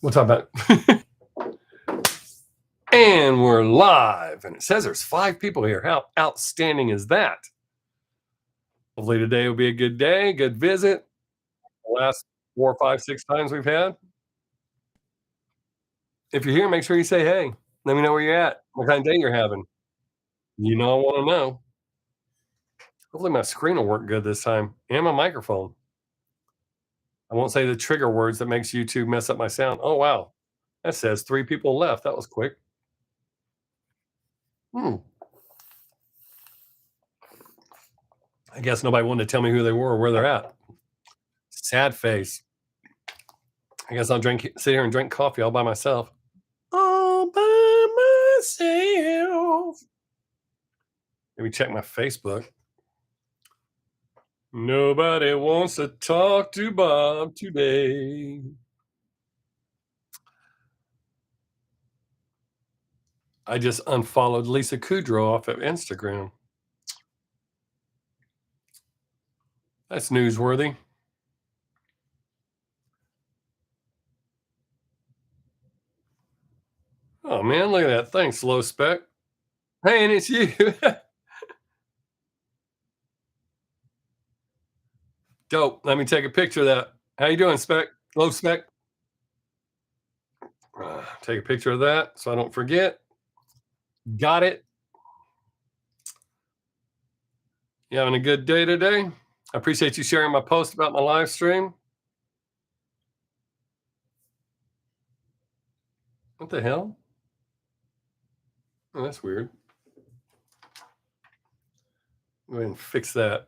We'll talk about it. And we're live. And it says there's 5 people here. How outstanding is that? Hopefully today will be a good day, good visit. The last 4, 5, 6 times we've had. If you're here, make sure you say hey. Let me know where you're at, what kind of day you're having. You know I want to know. Hopefully my screen will work good this time and my microphone. I won't say the trigger words that makes YouTube mess up my sound. Oh, wow. That says 3 people left. That was quick. Hmm. I guess nobody wanted to tell me who they were or where they're at. Sad face. I guess I'll sit here and drink coffee all by myself. All by myself. Maybe check my Facebook. Nobody wants to talk to Bob today. I just unfollowed Lisa Kudrow off of Instagram. That's newsworthy. Oh man, look at that. Thanks, Low Spec. Hey, and it's you. Dope. Let me take a picture of that. How you doing, Spec? Low Spec. Take a picture of that so I don't forget. Got it. You having a good day today? I appreciate you sharing my post about my live stream. What the hell? Oh, that's weird. Go ahead and fix that.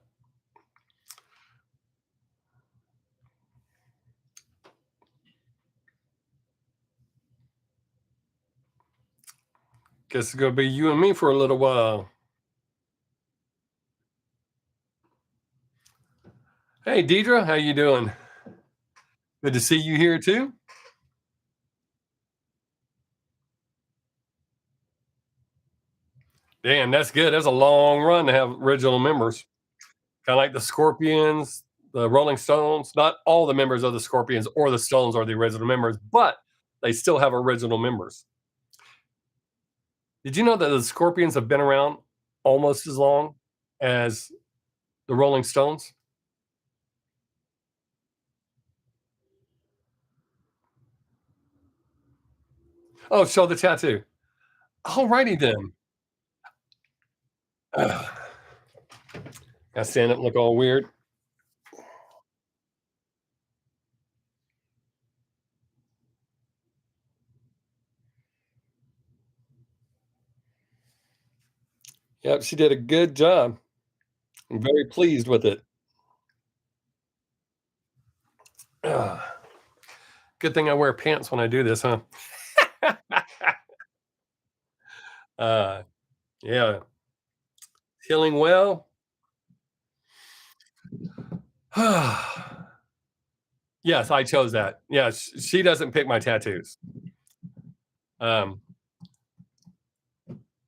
Guess it's gonna be you and me for a little while. Hey, Deidre, how you doing? Good to see you here too. Damn, that's good. That's a long run to have original members. Kind of like the Scorpions, the Rolling Stones. Not all the members of the Scorpions or the Stones are the original members, but they still have original members. Did you know that the Scorpions have been around almost as long as the Rolling Stones? Oh, show the tattoo. Alrighty then. Ugh. Gotta stand up and look all weird. Yep, she did a good job. I'm very pleased with it. Ugh. Good thing I wear pants when I do this, huh? uh, yeah. Healing well. Yes, I chose that. Yeah, she doesn't pick my tattoos. Um,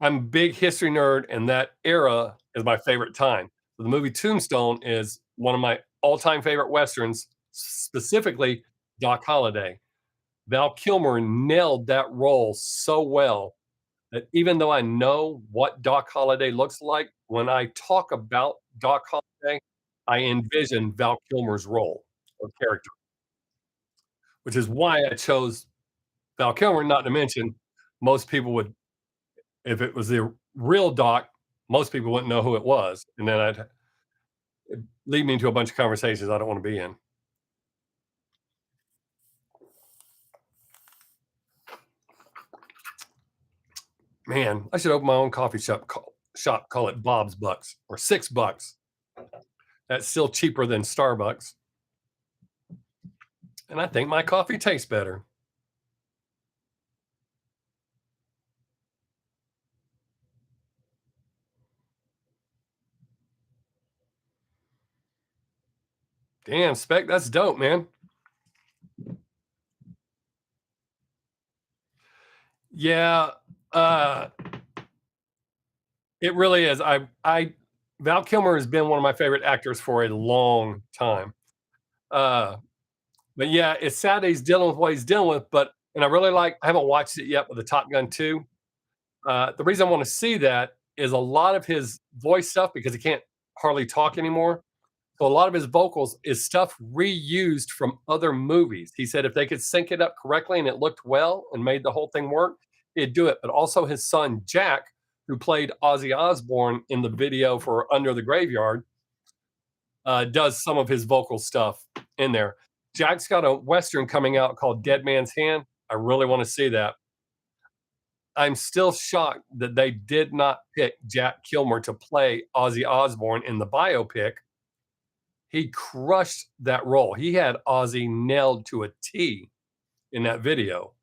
I'm a big history nerd, and that era is my favorite time. The movie Tombstone is one of my all-time favorite westerns, specifically Doc Holliday. Val Kilmer nailed that role so well that even though I know what Doc Holliday looks like, when I talk about Doc Holliday, I envision Val Kilmer's role or character, which is why I chose Val Kilmer. Not to mention, most people would, if it was the real Doc, most people wouldn't know who it was, and then I'd lead me into a bunch of conversations I don't want to be in. Man, I should open my own coffee shop, call it Bob's Bucks or $6. That's still cheaper than Starbucks. And I think my coffee tastes better. Damn, Spec, that's dope, man. Yeah, uh, it really is. I Val Kilmer has been one of my favorite actors for a long time. Uh, but yeah, it's sad that he's dealing with what he's dealing with, but and I haven't watched it yet with the Top Gun 2. The reason I wanna see that is a lot of his voice stuff because he can't hardly talk anymore. So a lot of his vocals is stuff reused from other movies. He said if they could sync it up correctly and it looked well and made the whole thing work, he'd do it. But also his son Jack, who played Ozzy Osbourne in the video for Under the Graveyard, does some of his vocal stuff in there. Jack's got a western coming out called Dead Man's Hand. I really want to see that. I'm still shocked that they did not pick Jack Kilmer to play Ozzy Osbourne in the biopic. He crushed that role. He had Ozzy nailed to a T in that video.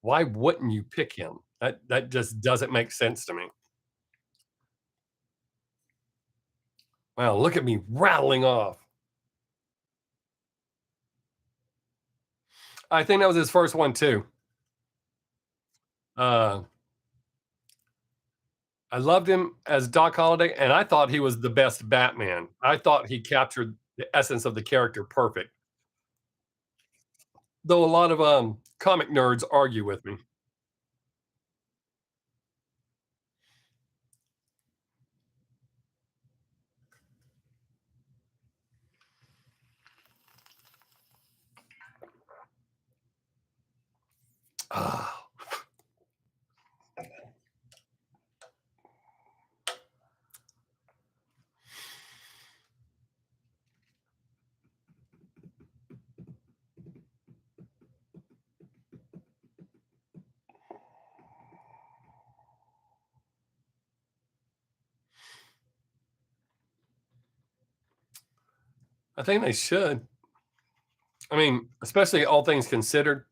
Why wouldn't you pick him? That just doesn't make sense to me. Wow, look at me rattling off. I think that was his first one too. Uh, I loved him as Doc Holliday, and I thought he was the best Batman. I thought he captured the essence of the character perfect. Though a lot of comic nerds argue with me. Ah, I think they should. I mean, especially all things considered.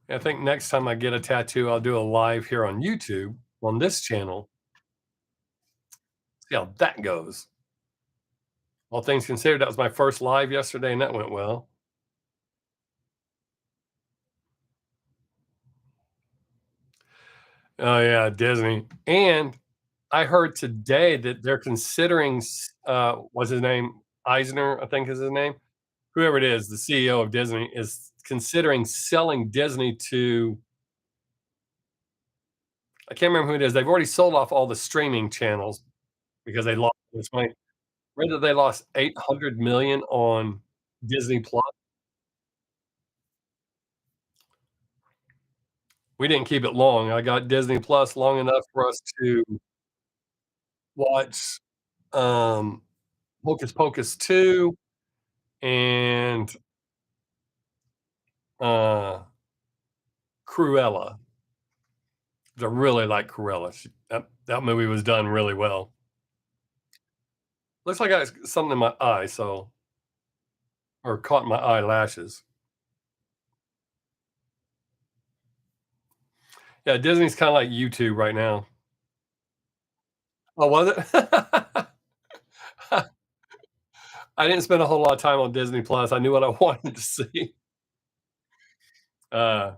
I think next time I get a tattoo, I'll do a live here on YouTube on this channel. See how that goes. All things considered, that was my first live yesterday, and that went well. Oh yeah, Disney. And I heard today that they're considering what's his name? Eisner, I think is his name. Whoever it is, the CEO of Disney is considering selling Disney to I can't remember who it is. They've already sold off all the streaming channels because they lost this money. Whether they lost 800 million on Disney Plus. We didn't keep it long. I got Disney Plus long enough for us to watch, um, Hocus Pocus 2 and, uh, Cruella. I really like Cruella. That movie was done really well. Looks like I got something in my eye, so or caught my eyelashes. Yeah, Disney's kinda like YouTube right now. Oh, was it? I didn't spend a whole lot of time on Disney Plus. I knew what I wanted to see. Uh,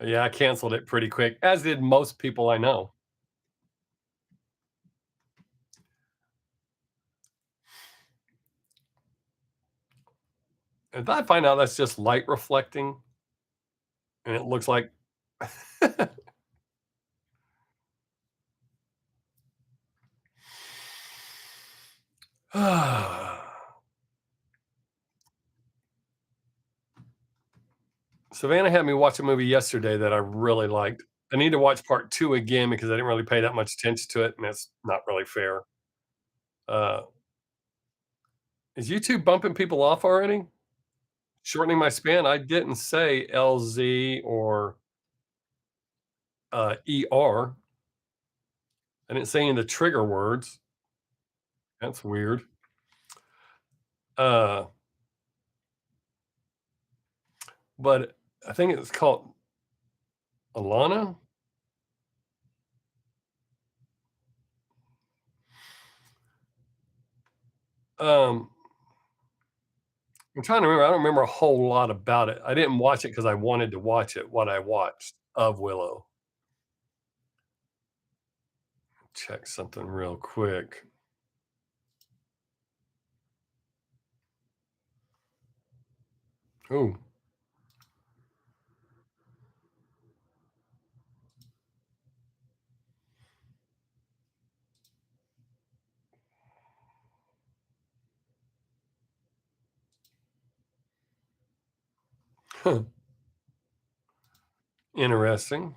yeah, I canceled it pretty quick, as did most people I know. And I find out that's just light reflecting, and it looks like Savannah had me watch a movie yesterday that I really liked. I need to watch part 2 again because I didn't really pay that much attention to it, and that's not really fair. Uh, is YouTube bumping people off already? Shortening my span? I didn't say LZ or, ER. I didn't say any of the trigger words. That's weird. Uh, but I think it's called Alana? Um, I'm trying to remember. I don't remember a whole lot about it. I didn't watch it because I wanted to watch it. What I watched of Willow. Check something real quick. Ooh, huh, interesting.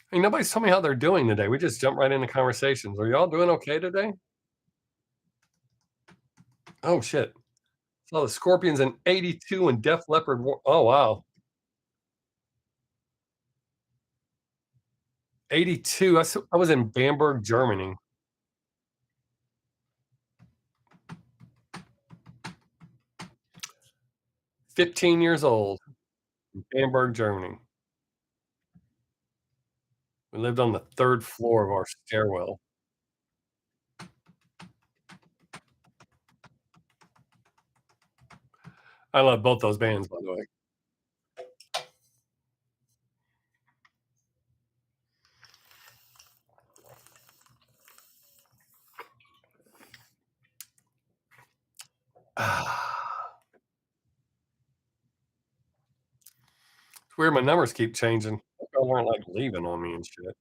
Hey, nobody's told me how they're doing today. We just jumped right into conversations. Are y'all doing okay today? Oh shit! Saw the Scorpions in '82 and Def Leppard. Oh wow, '82. I was in Bamberg, Germany. 15 years old in Bamberg, Germany. We lived on the third floor of our stairwell. I love both those bands, by the way. It's weird. My numbers keep changing. Y'all weren't like leaving on me and shit.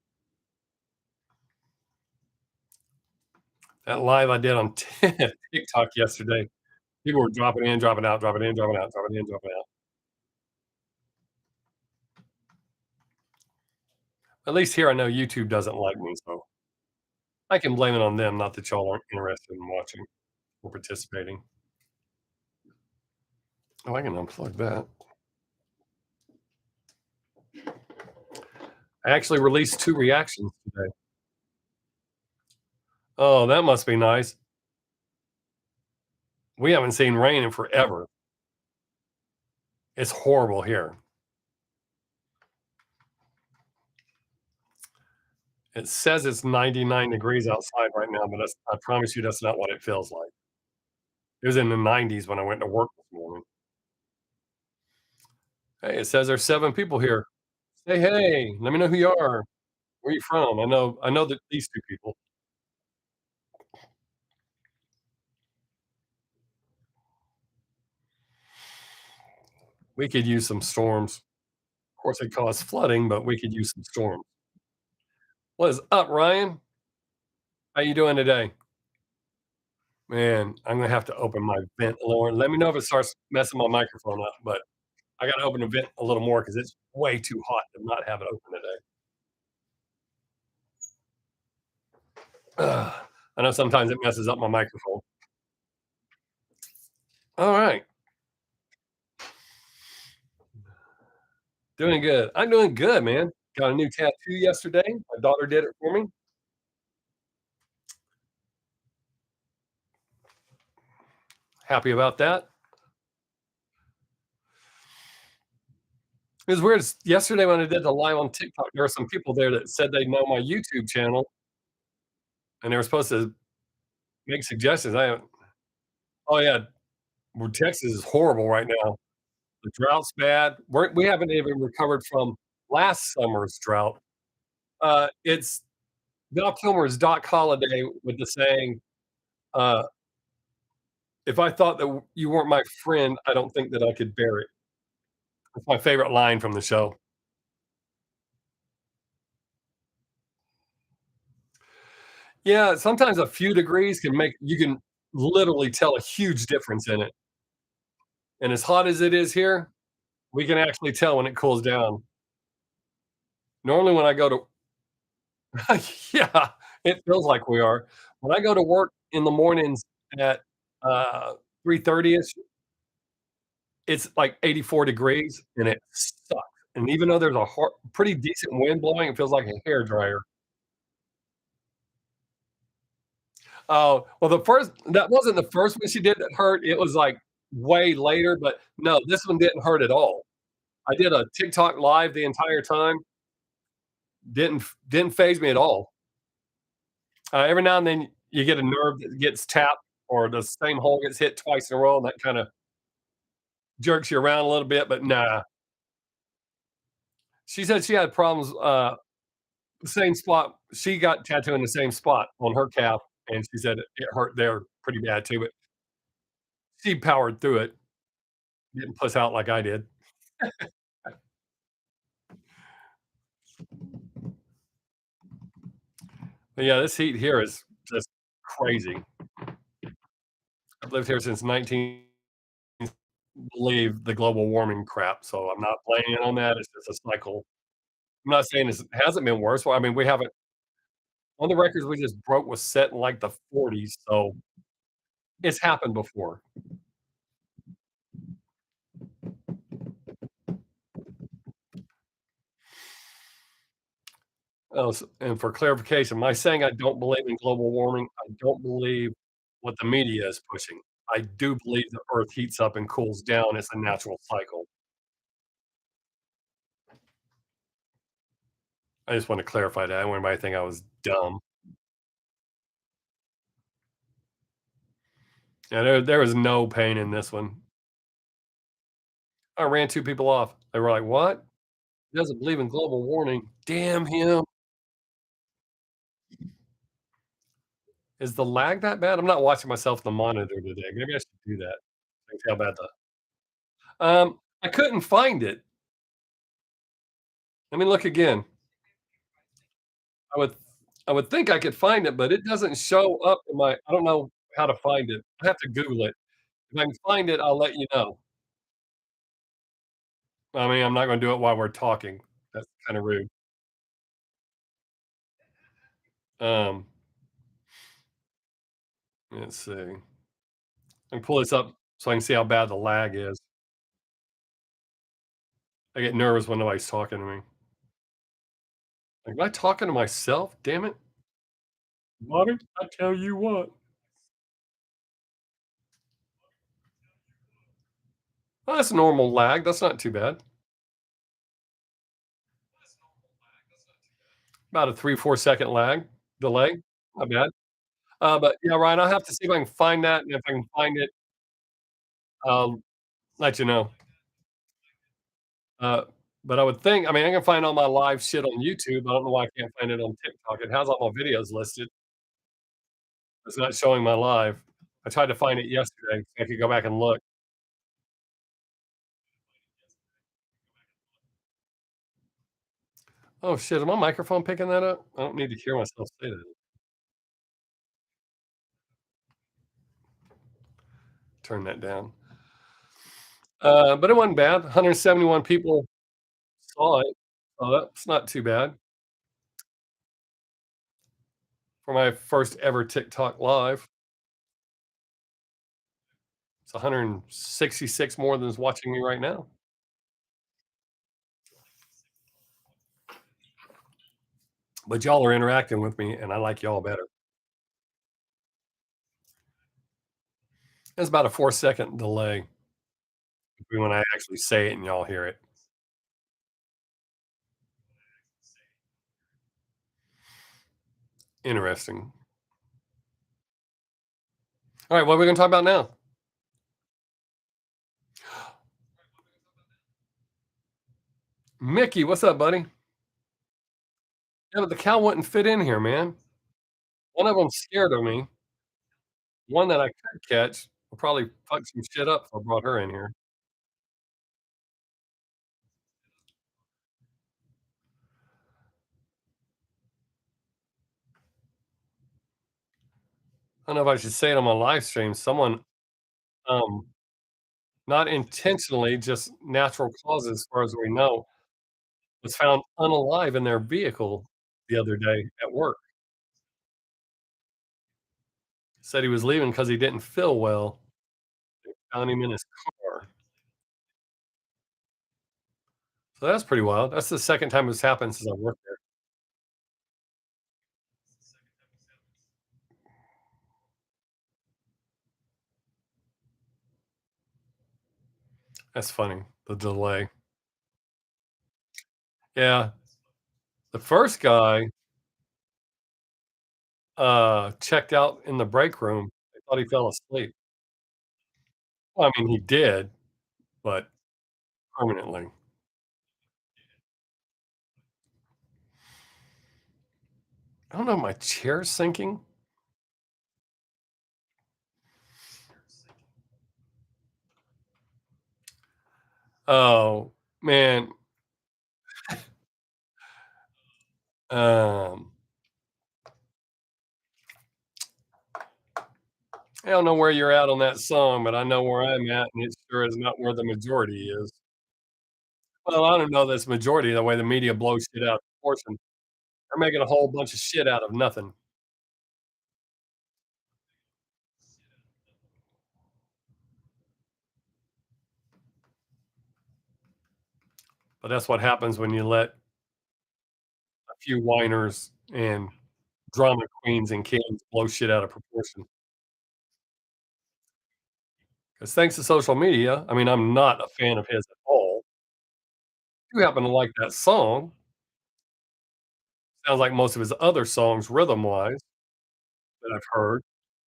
That live I did on TikTok yesterday, people were dropping in, dropping out, dropping in, dropping out, dropping in, dropping out. At least here I know YouTube doesn't like me, so I can blame it on them, not that y'all aren't interested in watching or participating. Oh, I can unplug that. I actually released 2 reactions today. Oh, that must be nice. We haven't seen rain in forever. It's horrible here. It says it's 99 degrees outside right now, but I promise you that's not what it feels like. It was in the 90s when I went to work this morning. Hey, it says there's 7 people here. Say hey, let me know who you are. Where you from? I know that these 2 people. We could use some storms. Of course, it cause flooding, but we could use some storms. What is up, Ryan? How you doing today? Man, I'm gonna have to open my vent, Lauren. Let me know if it starts messing my microphone up, but I gotta open the vent a little more because it's way too hot to not have it open today. Ugh. I know sometimes it messes up my microphone. All right, doing good. I'm doing good, man. Got a new tattoo yesterday. My daughter did it for me. Happy about that. It was weird. Yesterday when I did the live on TikTok, there were some people there that said they know my YouTube channel and they were supposed to make suggestions. I haven't. Oh yeah, well, Texas is horrible right now. The drought's bad. We haven't even recovered from last summer's drought. It's Val Kilmer's Doc Holliday with the saying, uh, "If I thought that you weren't my friend, I don't think that I could bear it." That's my favorite line from the show. Yeah, sometimes a few degrees can make you can literally tell a huge difference in it. And as hot as it is here, we can actually tell when it cools down. Normally, when I go to yeah, it feels like we are. When I go to work in the mornings at, 3:30ish, it's like 84 degrees, and it sucks. And even though there's a pretty decent wind blowing, it feels like a hairdryer. Oh, well, the first that wasn't the first one she did that hurt, it was, like, way later, but no, this one didn't hurt at all. I did a TikTok live the entire time, didn't phase me at all. Every now and then you get a nerve that gets tapped or the same hole gets hit twice in a row, and that kinda jerks you around a little bit, but nah. She said she had problems, the same spot she got tattooed in the same spot on her calf, and she said it hurt there pretty bad too, but she powered through it, didn't puss out like I did. But yeah, this heat here is just crazy. I've lived here since 19 believe the global warming crap, so I'm not blaming it on that, it's just a cycle. I'm not saying it hasn't been worse, well, I mean, we haven't one of the records we just broke was set in, like, the '40s, so it's happened before. Oh, s and for clarification, my saying I don't believe in global warming, I don't believe what the media is pushing. I do believe the Earth heats up and cools down, it's a natural cycle. I just want to clarify that, I don't want anybody to think I was dumb. Yeah, there was no pain in this one. I ran 2 people off. They were like, "What? He doesn't believe in global warming." Damn him. Is the lag that bad? I'm not watching myself in the monitor today. Maybe I should do that. See how bad the I couldn't find it. Let me look again. I would I would think I could find it, but it doesn't show up in my I don't know how to find it. I have to Google it. If I can find it, I'll let you know. I mean, I'm not gonna do it while we're talking. That's kinda rude. Um, let's see. I can pull this up so I can see how bad the lag is. I get nervous when nobody's talking to me. Like, am I talking to myself? Damn it. Bobby, I tell you what. Oh, that's normal lag. That's not too bad. About a 3, 4-second lag delay. Not bad. But yeah, Ryan, I'll have to see if I can find that, and if I can find it, I'll let you know. Uh, but I would think I mean, I can find all my live shit on YouTube. I don't know why I can't find it on TikTok. It has all my videos listed. It's not showing my live. I tried to find it yesterday so I could go back and look. Oh, shit. Is my microphone picking that up? I don't need to hear myself say that. Turn that down. But it wasn't bad. 171 people saw it. So that's not too bad for my first ever TikTok live. It's 166 more than is watching me right now. But y'all are interacting with me, and I like y'all better. There's about a 4-second delay between when I actually say it and y'all hear it. Interesting. All right, what are we gonna talk about now? Mickey, what's up, buddy? Yeah, but the cow wouldn't fit in here, man. One of them's scared of me. One that I could catch will probably fuck some shit up if I brought her in here. I don't know if I should say it on my live stream. Someone, um, not intentionally, just natural causes, as far as we know, was found unalive in their vehicle the other day at work. Said he was leaving because he didn't feel well. Found him in his car. So that's pretty wild. That's the second time it's happened since I've worked there. That's funny, the delay. Yeah. The first guy, checked out in the break room. I thought he fell asleep. Well, I mean, he did, but permanently. I don't know, my chair's sinking? Oh, man, um, I don't know where you're at on that song, but I know where I'm at, and it sure is not where the majority is. Well, I don't know this majority the way the media blows shit out of proportion. They're making a whole bunch of shit out of nothing, but that's what happens when you let a few whiners and drama queens and kings blow shit out of proportion. Because thanks to social media, I mean, I'm not a fan of his at all. I do happen to like that song. Sounds like most of his other songs rhythm-wise that I've heard.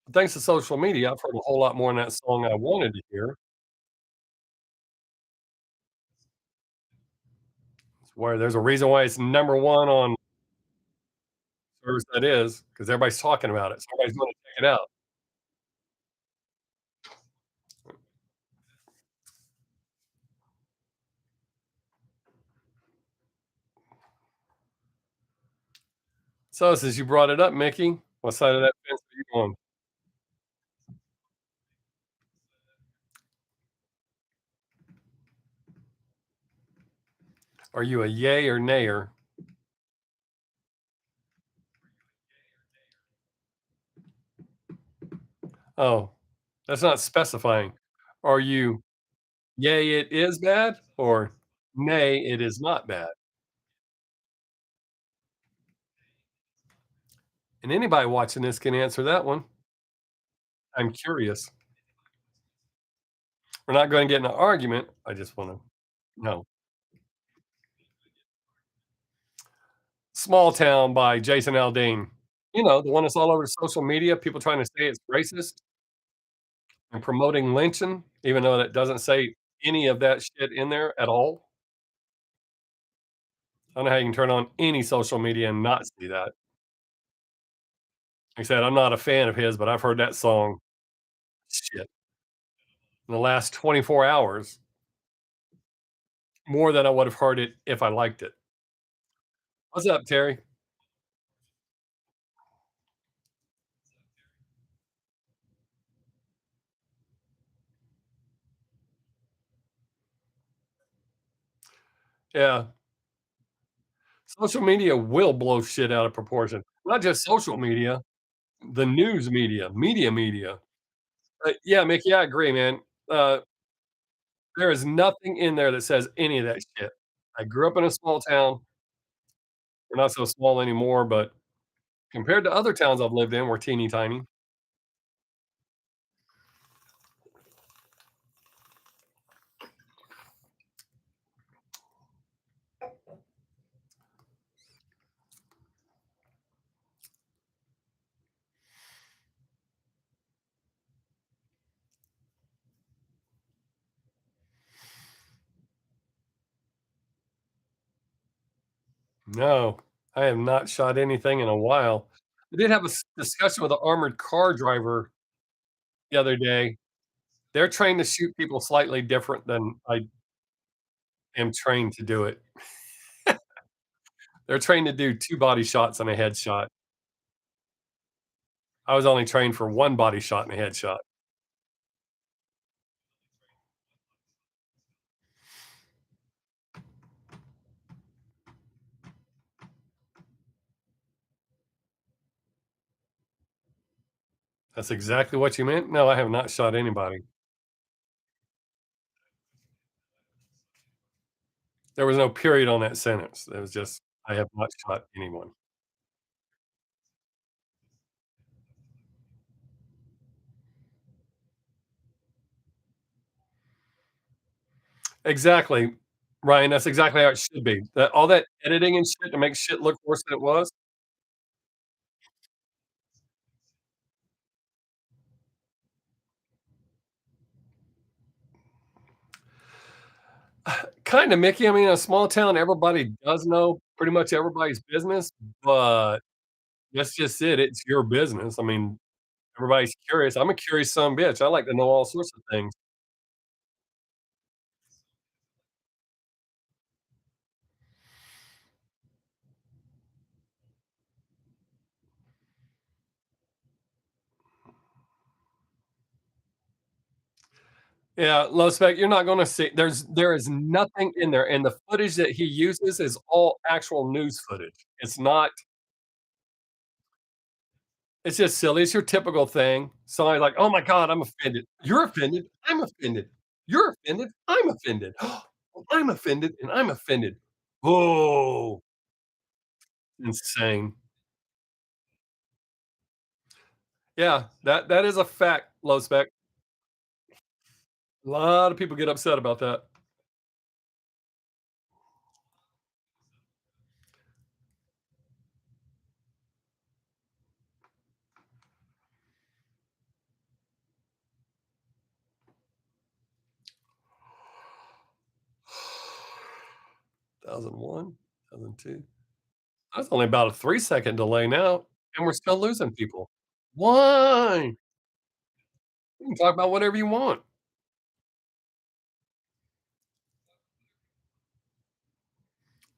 But thanks to social media, I've heard a whole lot more in that song I wanted to hear. It's where there's a reason why it's number 1 on service that is, because everybody's talking about it, so everybody's gonna check it out. So since you brought it up, Mickey, what side of that fence are you on? Are you a yay or nayer? Oh, that's not specifying. Are you yay, it is bad, or nay, it is not bad? And anybody watching this can answer that one. I'm curious. We're not gonna get in an argument. I just wanna know. Small Town by Jason Aldean. You know, the one that's all over social media, people trying to say it's racist and promoting lynching, even though that doesn't say any of that shit in there at all. I don't know how you can turn on any social media and not see that. Like I said, I'm not a fan of his, but I've heard that song, shit, in the last 24 hours more than I would have heard it if I liked it. What's up, Terry? Yeah, social media will blow shit out of proportion. Not just social media, the news media. Yeah, Mickey, I agree, man. Uh, there is nothing in there that says any of that shit. I grew up in a small town. We're not so small anymore, but compared to other towns I've lived in, we're teeny tiny. No, I have not shot anything in a while. I did have a discussion with an armored car driver the other day. They're trained to shoot people slightly different than I am trained to do it. They're trained to do 2 body shots and a headshot. I was only trained for 1 body shot and a headshot. That's exactly what you meant? No, I have not shot anybody. There was no period on that sentence. It was just, I have not shot anyone. Exactly. Ryan, that's exactly how it should be. That all that editing and shit to make shit look worse than it was. Kinda, Mickey. I mean, a small town, everybody does know pretty much everybody's business, but that's just it. It's your business. I mean, everybody's curious. I'm a curious son of a bitch. I like to know all sorts of things. Yeah, low spec, you're not gonna see there is nothing in there, and the footage that he uses is all actual news footage. It's just silly. It's your typical thing. Somebody's like, "Oh my god, I'm offended." "You're offended? I'm offended. You're offended? I'm offended. Well, I'm offended, and I'm offended." Oh, insane. Yeah, that is a fact, low spec. A lot of people get upset about that. 1001, 1002. That's only about a 3-second delay now, and we're still losing people. Why? You can talk about whatever you want.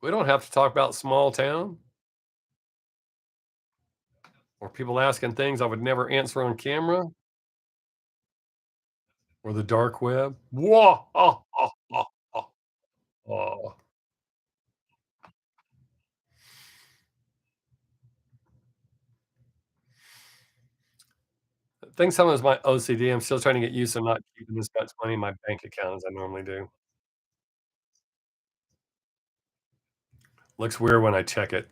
We don't have to talk about small town or people asking things I would never answer on camera or the dark web. Whoa! Oh. I think some of it's my OCD. I'm still trying to get used to not keeping as much money in my bank account as I normally do. Looks weird when I check it.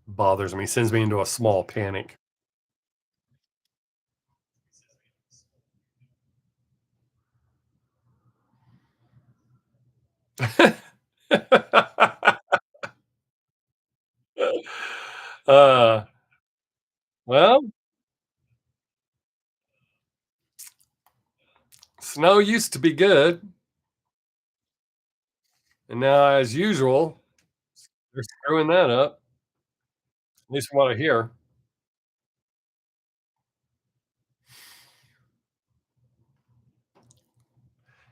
Bothers me, sends me into a small panic. Uh, well, snow used to be good, and now, as usual, they're screwing that up, at least from what I hear.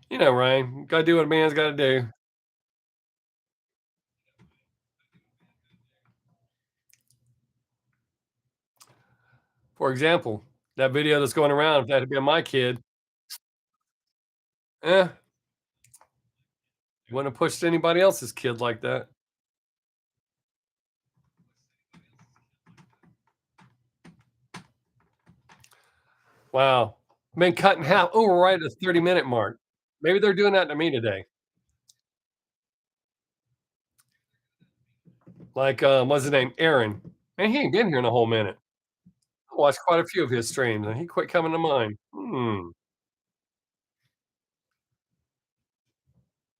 You know, Ryan, gotta do what a man's gotta do. For example, that video that's going around, if that had been my kid, eh, wouldn't have pushed anybody else's kid like that. Wow. Been cut in half. Oh, we're right at the 30-minute mark. Maybe they're doing that to me today. Like, what's his name? Aaron. Man, he ain't been here in a whole minute. I watched quite a few of his streams, and he quit coming to mine.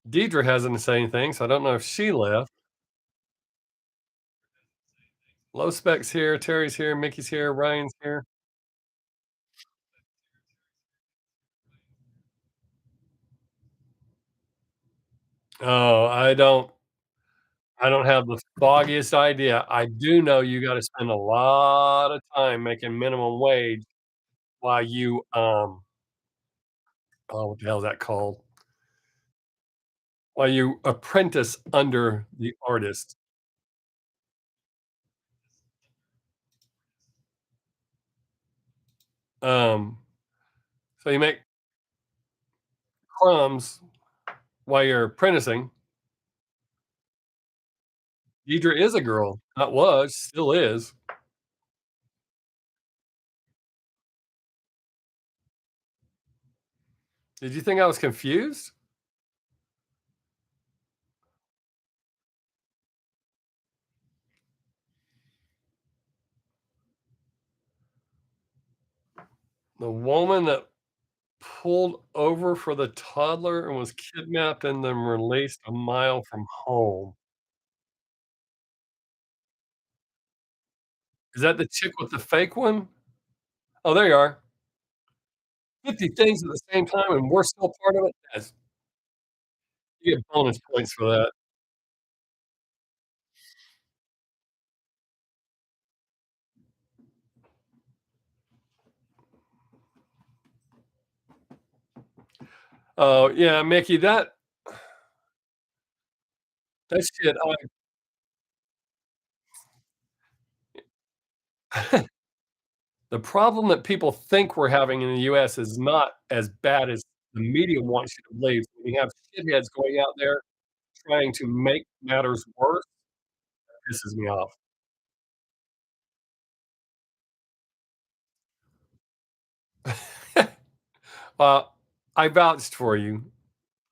Deidre hasn't said anything, so I don't know if she left. Low Spec's here, Terry's here, Mickey's here, Ryan's here. Oh, I don't have the foggiest idea. I do know you gotta spend a lot of time making minimum wage while you, oh, what the hell is that called? While you apprentice under the artist. Um, so you make crumbs while you're apprenticing. Deidre is a girl. Not was, still is. Did you think I was confused? The woman that pulled over for the toddler and was kidnapped and then released a mile from home. Is that the chick with the fake one? Oh, there you are. 50 things at the same time, and we're still part of it? Yes. You get bonus points for that. Oh, yeah, Mickey, that shit, the problem that people think we're having in the US is not as bad as the media wants you to believe. When you have shitheads going out there trying to make matters worse, pisses me off. Uh, I vouched for you.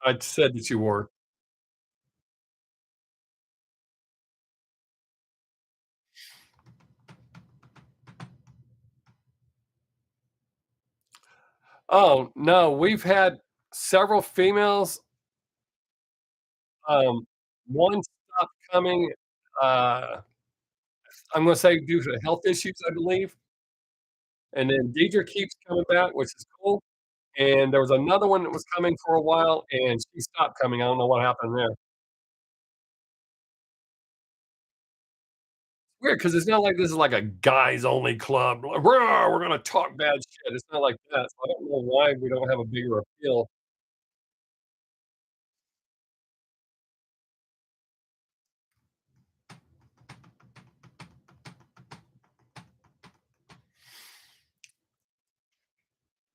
I said that you were. Oh, no, we've had several females, um, one stopped coming, uh, I'm gonna say due to health issues, I believe, and then Deidre keeps coming back, which is cool, and there was another one that was coming for a while, and she stopped coming, I don't know what happened there. Weird because it's not like this is like a guys only club, like, "Rah, we're gonna talk bad shit." It's not like that, so I don't know why we don't have a bigger appeal.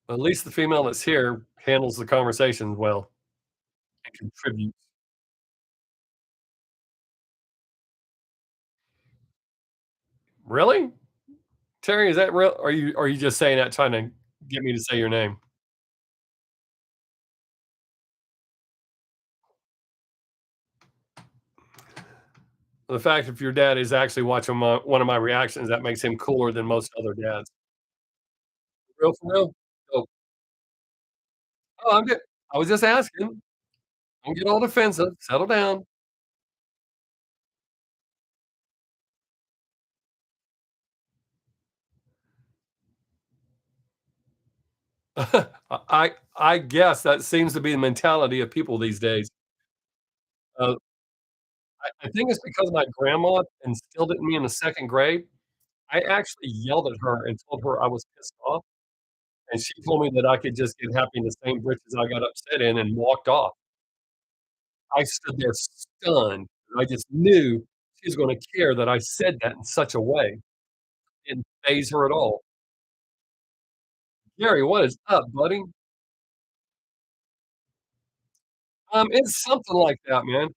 At least the female that's here handles the conversations well and contributes. Really? Terry, is that real? Are you just saying that trying to get me to say your name? The fact if your dad is actually watching one of my reactions, that makes him cooler than most other dads. Real for real? Oh, oh, I was just asking. Don't get all defensive, settle down. I guess that seems to be the mentality of people these days. Uh, I think it's because my grandma instilled it in me in the 2nd grade. I actually yelled at her and told her I was pissed off, and she told me that I could just get happy in the same britches I got upset in and walked off. I stood there stunned. I just knew she was gonna care that I said that in such a way. Didn't faze her at all. "Gary, what is up, buddy?" It's something like that, man.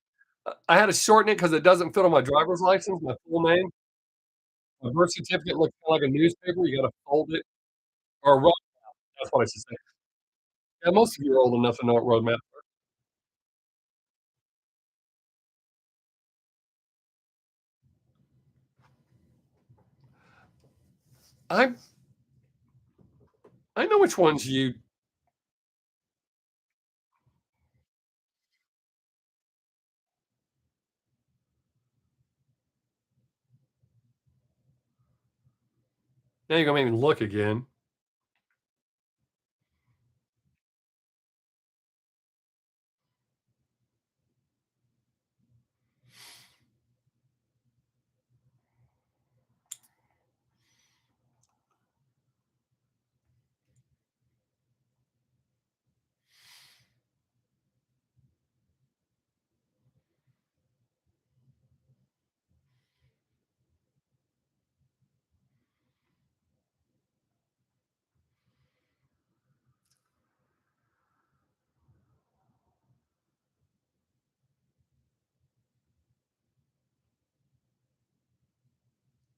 I had to shorten it because it doesn't fit on my driver's license, my full name. My birth certificate looks kinda like a newspaper, you gotta fold it or roll that's what I should say. Yeah, most of you are old enough to know what road maps are. I know which ones you now you're gonna make me look again.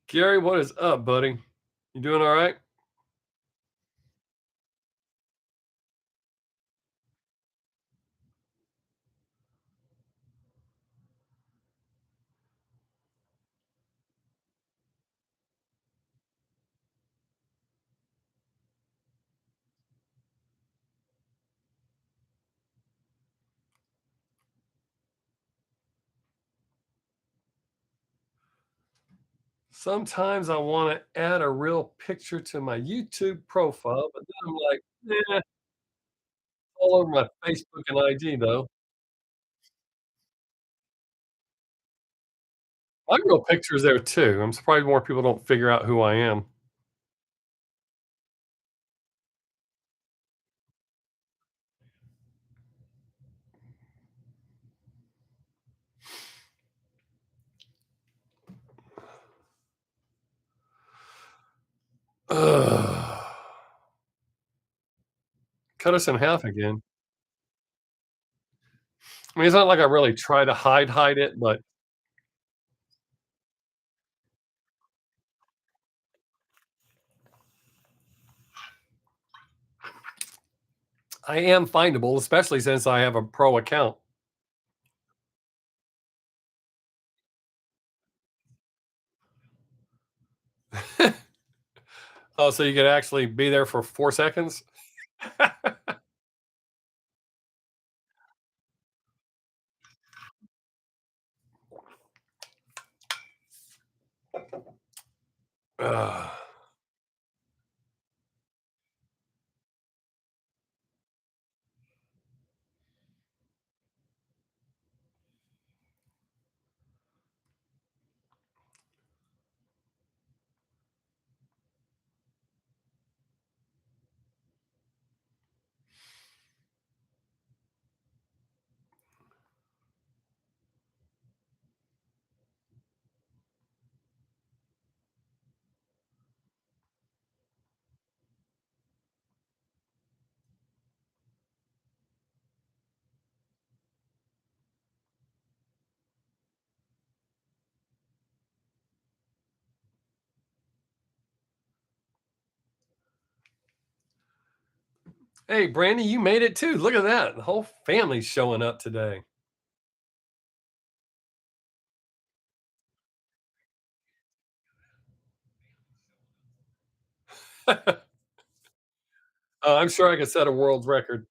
Gary, what is up, buddy? You doing alright? Sometimes I wanna add a real picture to my YouTube profile, but then I'm like, "Nah, all over my Facebook and IG, though." My real picture is there too. I'm surprised more people don't figure out who I am. Ugh. Cut us in half again. I mean, it's not like I really try to hide it, but I am findable, especially since I have a pro account. Oh, so you could actually be there for 4 seconds? Ugh. Hey, Brandy, you made it too. Look at that. The whole family's showing up today. I'm sure I could set a world record.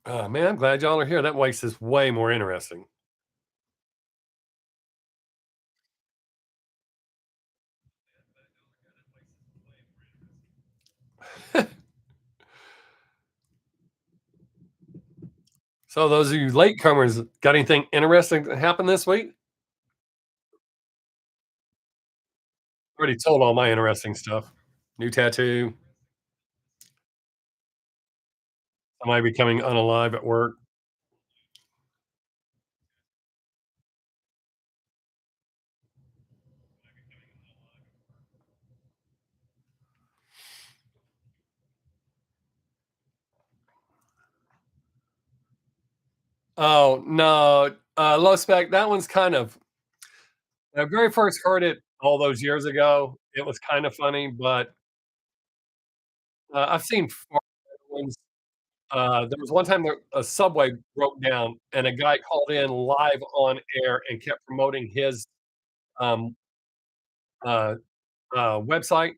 Oh, man, I'm glad y'all are here. That makes this way more interesting. So, those of you latecomers, got anything interesting that happened this week? Already told all my interesting stuff. New tattoo, somebody becoming unalive at work. Oh, no, low spec, that one's kind of when I very first heard it all those years ago, it was kinda funny, but, I've seen far better ones. There was one time that a subway broke down, and a guy called in live on air and kept promoting his, um, uh, website.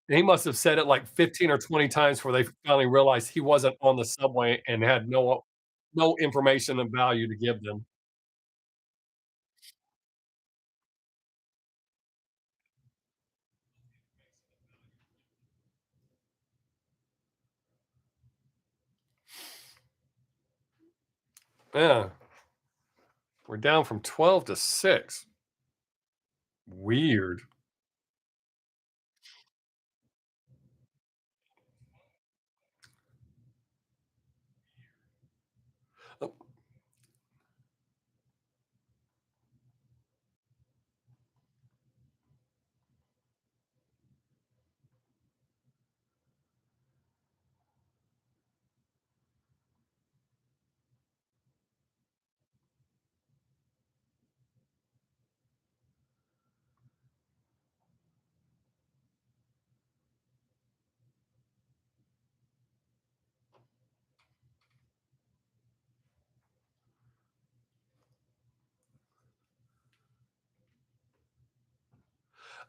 He must have said it like 15 or 20 times before they finally realized he wasn't on the subway and had no information of value to give them. Yeah, we're down from 12 to 6. Weird.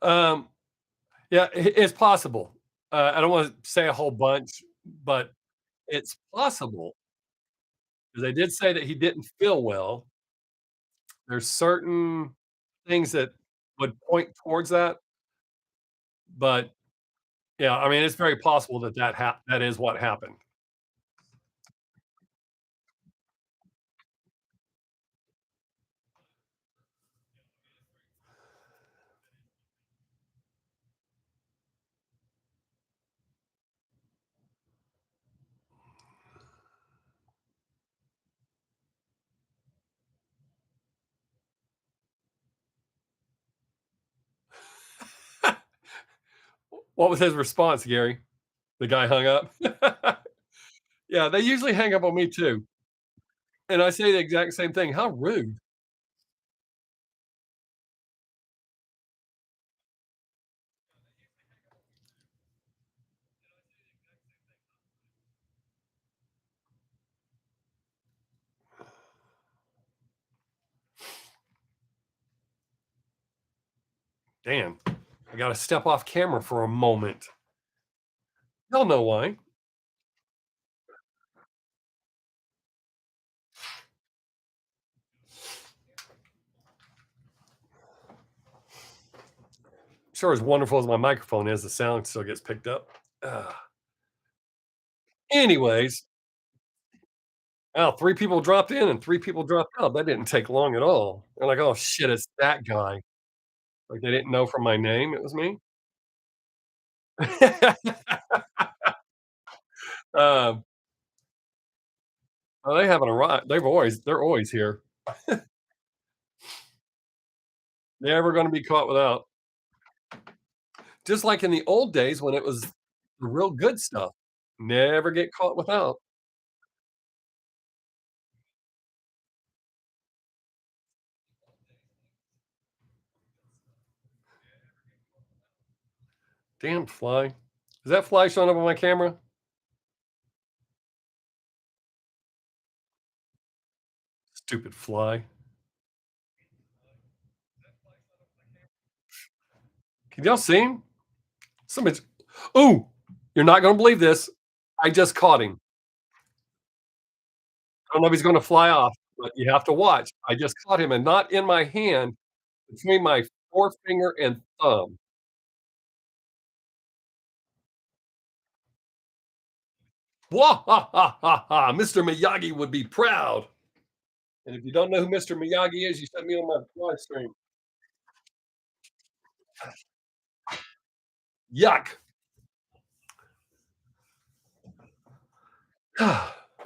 Um, yeah, it's possible. I don't wanna say a whole bunch, but it's possible, 'cause they did say that he didn't feel well. There's certain things that would point towards that, but, yeah, I mean, it's very possible that that is what happened. What was his response, Gary? The guy hung up? Yeah, they usually hang up on me too, and I say the exact same thing, "How rude." "Damn, I gotta step off camera for a moment." Y'all know why. Sure, as wonderful as my microphone is, the sound still gets picked up. Ugh. Anyways, oh, 3 people dropped in and 3 people dropped out. That didn't take long at all. They're like, "Oh, shit, it's that guy." Like, they didn't know from my name it was me. Um, well, they haven't arrived. They're always here. Never gonna be caught without. Just like in the old days when it was the real good stuff. Never get caught without. Damn fly. Is that fly showing up on my camera? Stupid fly. Can y'all see him? Somebody's Ooh, you're not gonna believe this. I just caught him. I don't know if he's gonna fly off, but you have to watch. I just caught him and not in my hand, between my forefinger and thumb. Wah ha ha ha ha! Mr. Miyagi would be proud. And if you don't know who Mr. Miyagi is, you sent me on my live stream. Yuck.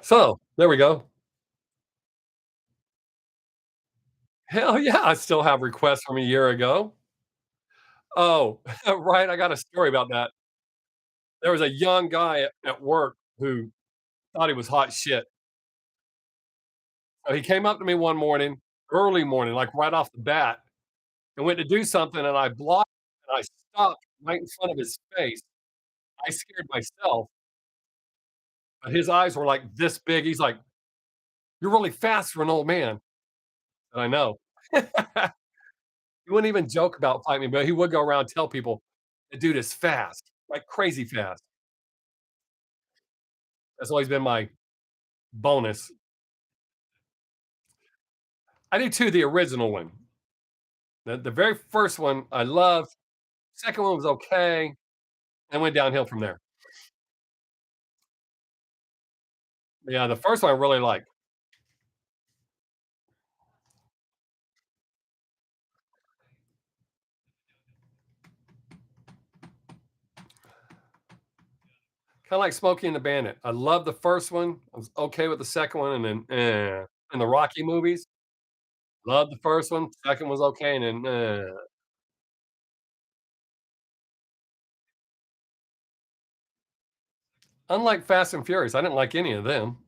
So, there we go. Hell yeah, I still have requests from a year ago. Oh, right, I got a story about that. There was a young guy at work who thought he was hot shit. So he came up to me one morning, early morning, like right off the bat, and went to do something, and I blocked and I stopped right in front of his face. I scared myself, but his eyes were like this big. He's like, "You're really fast for an old man." And I know. He wouldn't even joke about fighting me, but he would go around and tell people, "The dude is fast, like crazy fast." That's always been my bonus. I do too, the original one. The very first one I loved, second one was okay, and went downhill from there. Yeah, the first one I really liked. Kinda like Smokey and the Bandit. I love the first one. I was okay with the second one, and then, in the Rocky movies, loved the first one, second was okay, and then, Unlike Fast and Furious, I didn't like any of them,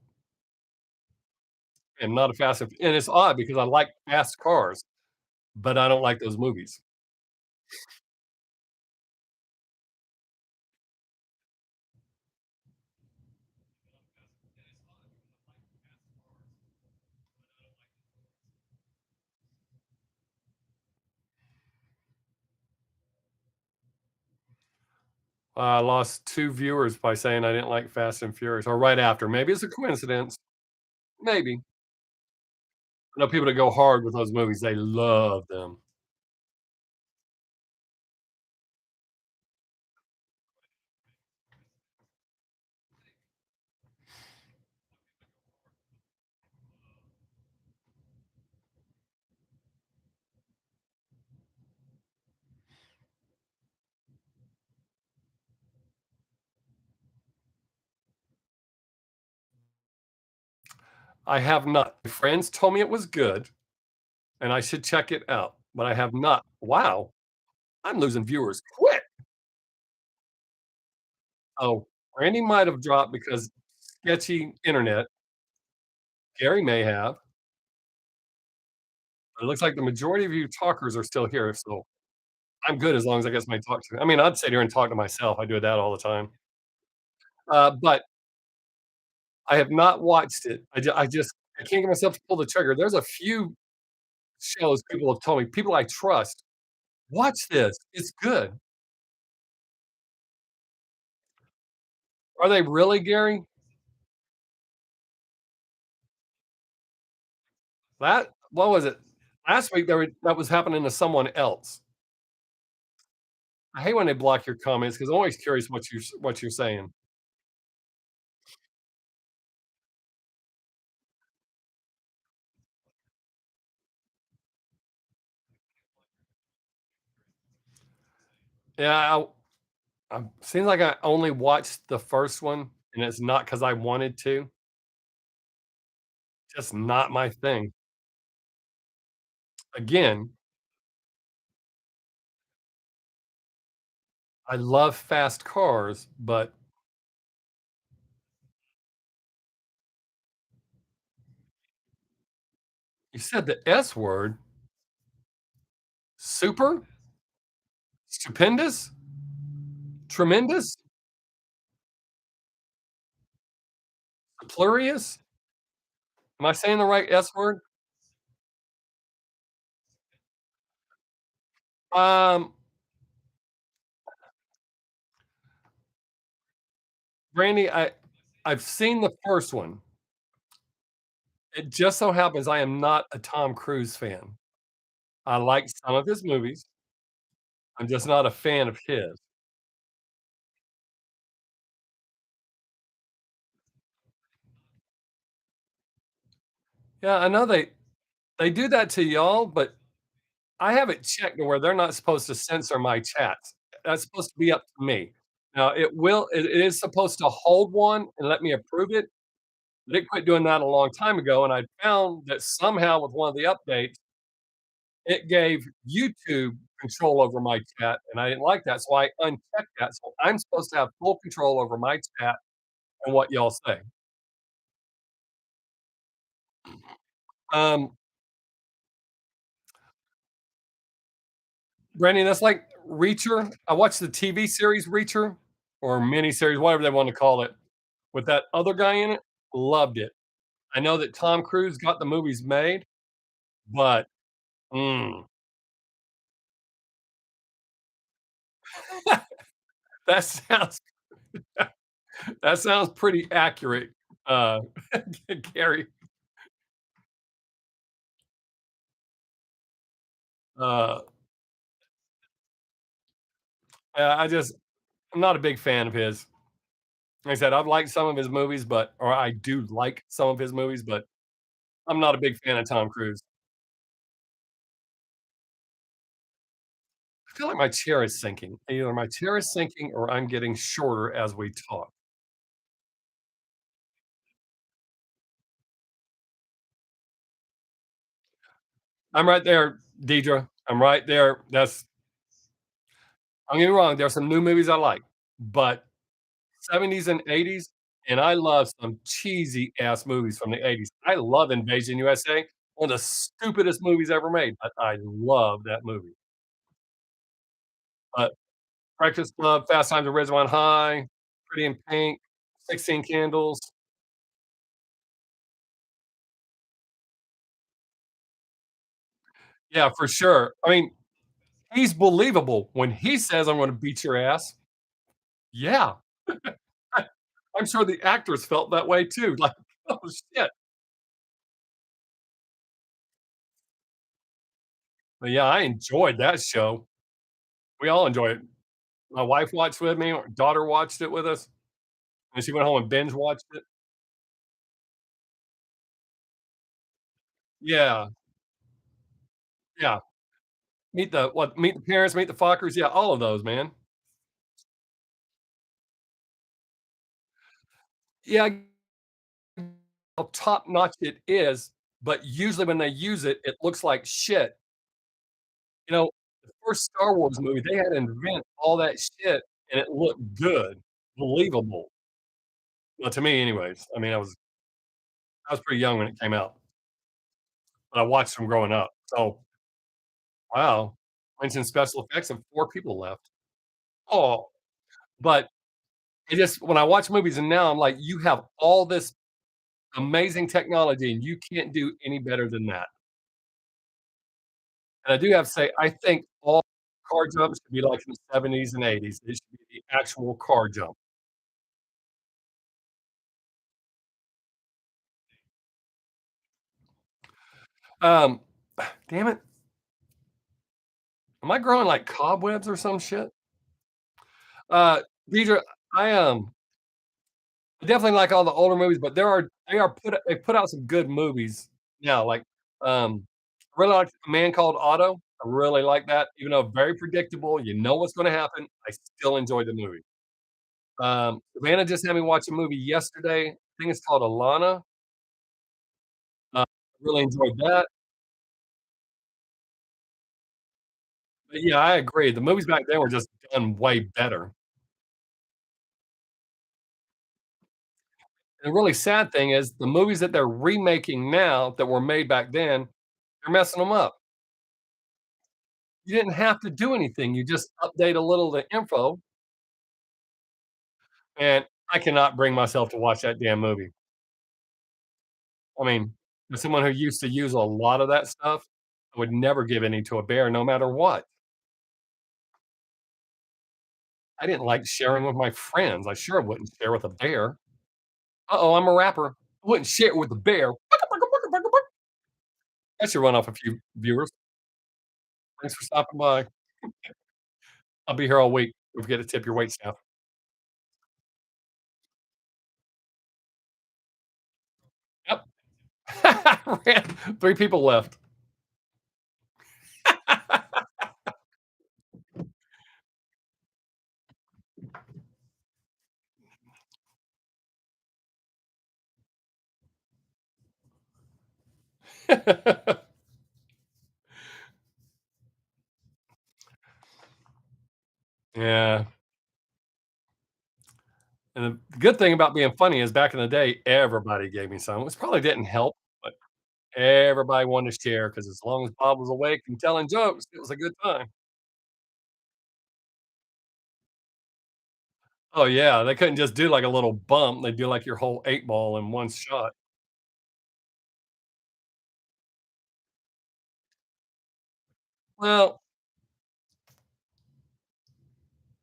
and not a Fast and it's odd because I like fast cars, but I don't like those movies. I lost 2 viewers by saying I didn't like Fast and Furious, or right after. Maybe it's a coincidence. Maybe. I know people that go hard with those movies, they love them. I have not. My friends told me it was good, and I should check it out, but I have not. Wow, I'm losing viewers quick. Oh, Randy might have dropped because sketchy internet. Gary may have. It looks like the majority of you talkers are still here, so I'm good as long as I get somebody to talk to. I mean, I'd sit here and talk to myself. I do that all the time. But I have not watched it. I can't get myself to pull the trigger. There's a few shows people have told me, people I trust, "Watch this, it's good." Are they really, Gary? That what was it? Last week, that was happening to someone else. I hate when they block your comments because 'cause I'm always curious what you're saying. Yeah, seems like I only watched the first one, and it's not because I wanted to, just not my thing. Again, I love fast cars, but you said the S word, super, stupendous, tremendous, plurious? Am I saying the right S word? Um, Brandy, I've seen the first one. It just so happens I am not a Tom Cruise fan. I like some of his movies. I'm just not a fan of his. Yeah, I know they do that to y'all, but I have it checked to where they're not supposed to censor my chats. That's supposed to be up to me. Now it is supposed to hold one and let me approve it, but it quit doing that a long time ago, and I found that somehow with one of the updates, it gave YouTube control over my chat, and I didn't like that, so I unchecked that, so I'm supposed to have full control over my chat and what y'all say. Um, Brandon, that's like Reacher. I watched the TV series Reacher or miniseries, whatever they want to call it, with that other guy in it. Loved it. I know that Tom Cruise got the movies made, but mm, that sounds that sounds pretty accurate, uh, Gary. Uh, I'm not a big fan of his. Like I said, I've liked some of his movies, but or I do like some of his movies, but I'm not a big fan of Tom Cruise. I feel like my chair is sinking. Either my chair is sinking or I'm getting shorter as we talk. I'm right there, Deidre. I'm right there. That's don't get me wrong, there's some new movies I like, but 70s and 80s, and I love some cheesy ass movies from the 80s. I love Invasion USA, one of the stupidest movies ever made, but I love that movie. But Breakfast Club, Fast Times at Ridgemont High, Pretty in Pink, 16 Candles. Yeah, for sure. I mean, he's believable when he says, "I'm gonna beat your ass." Yeah. I I'm sure the actors felt that way too, like, "Oh, shit." But, yeah, I enjoyed that show. We all enjoyed it. My wife watched with me, our daughter watched it with us, and she went home and binge watched it. Yeah, yeah. Meet the Parents, Meet the Fockers, yeah, all of those, man. Yeah, how top notch it is, but usually when they use it, it looks like shit. You know, the first Star Wars movie, they had to invent all that shit, and it looked good, believable. Well, to me anyways. I mean, I was pretty young when it came out, but I watched them growing up. So, wow, mentioned special effects and 4 people left. Oh, but it just when I watch movies and now I'm like, "You have all this amazing technology, and you can't do any better than that." And I do have to say, I think all car jumps should be like in the '70s and '80s. They should be the actual car jump. Um, damn it. Am I growing like cobwebs or some shit? Uh, Deidre, I definitely like all the older movies, but they put out some good movies now, like, I really like A Man Called Otto. I really like that, even though very predictable, you know what's gonna happen, I still enjoy the movie. Savannah just had me watch a movie yesterday, I think it's called Alana. Really enjoyed that. But yeah, I agree, the movies back then were just done way better. And the really sad thing is the movies that they're remaking now that were made back then, they're messing them up. You didn't have to do anything, you just update a little of the info, and I cannot bring myself to watch that damn movie. I mean, as someone who used to use a lot of that stuff, I would never give any to a bear no matter what. I didn't like sharing with my friends, I sure wouldn't share with a bear. Uh-oh, I'm a rapper. I wouldn't share it with a bear. That should run off a few viewers. Thanks for stopping by. I'll be here all week. Don't forget to tip your waitstaff. Yep. Ran 3 people left. Yeah, and the good thing about being funny is back in the day, everybody gave me some, which probably didn't help, but everybody wanted to share because as long as Bob was awake and telling jokes, it was a good time. Oh, yeah, they couldn't just do, like, a little bump, they do, like, your whole 8 ball in one shot. Well,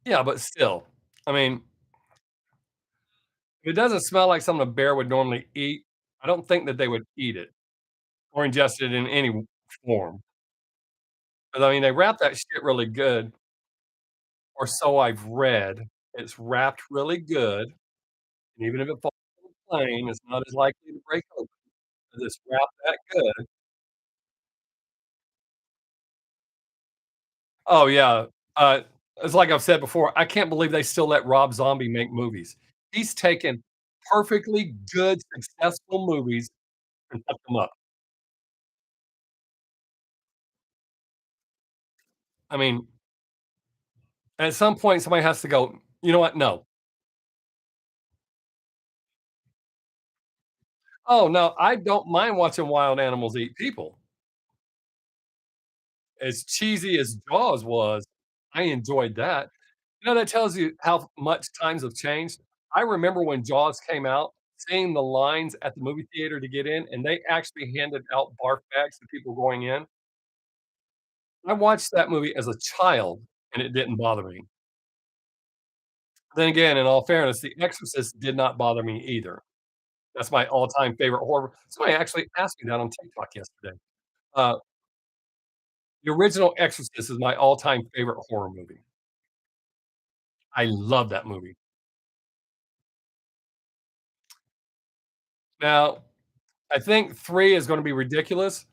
yeah, but still, I mean, if it doesn't smell like something a bear would normally eat, I don't think that they would eat it or ingest it in any form. 'Cause, I mean, they wrap that shit really good, or so I've read. It's wrapped really good, and even if it falls on the plane, it's not as likely to break open 'cause it's wrapped that good. Oh, yeah. Uh, it's like I've said before, I can't believe they still let Rob Zombie make movies. He's taken perfectly good, successful movies and fucked them up. I mean, at some point, somebody has to go, "You know what? No." Oh, no, I don't mind watching wild animals eat people. As cheesy as Jaws was, I enjoyed that. You know, that tells you how much times have changed. I remember when Jaws came out, seeing the lines at the movie theater to get in, and they actually handed out barf bags to people going in. I watched that movie as a child, and it didn't bother me. Then again, in all fairness, The Exorcist did not bother me either. That's my all-time favorite horror. Somebody actually asked me that on TikTok yesterday. Uh, the original Exorcist is my all-time favorite horror movie. I love that movie. Now, I think 3 is gonna be ridiculous.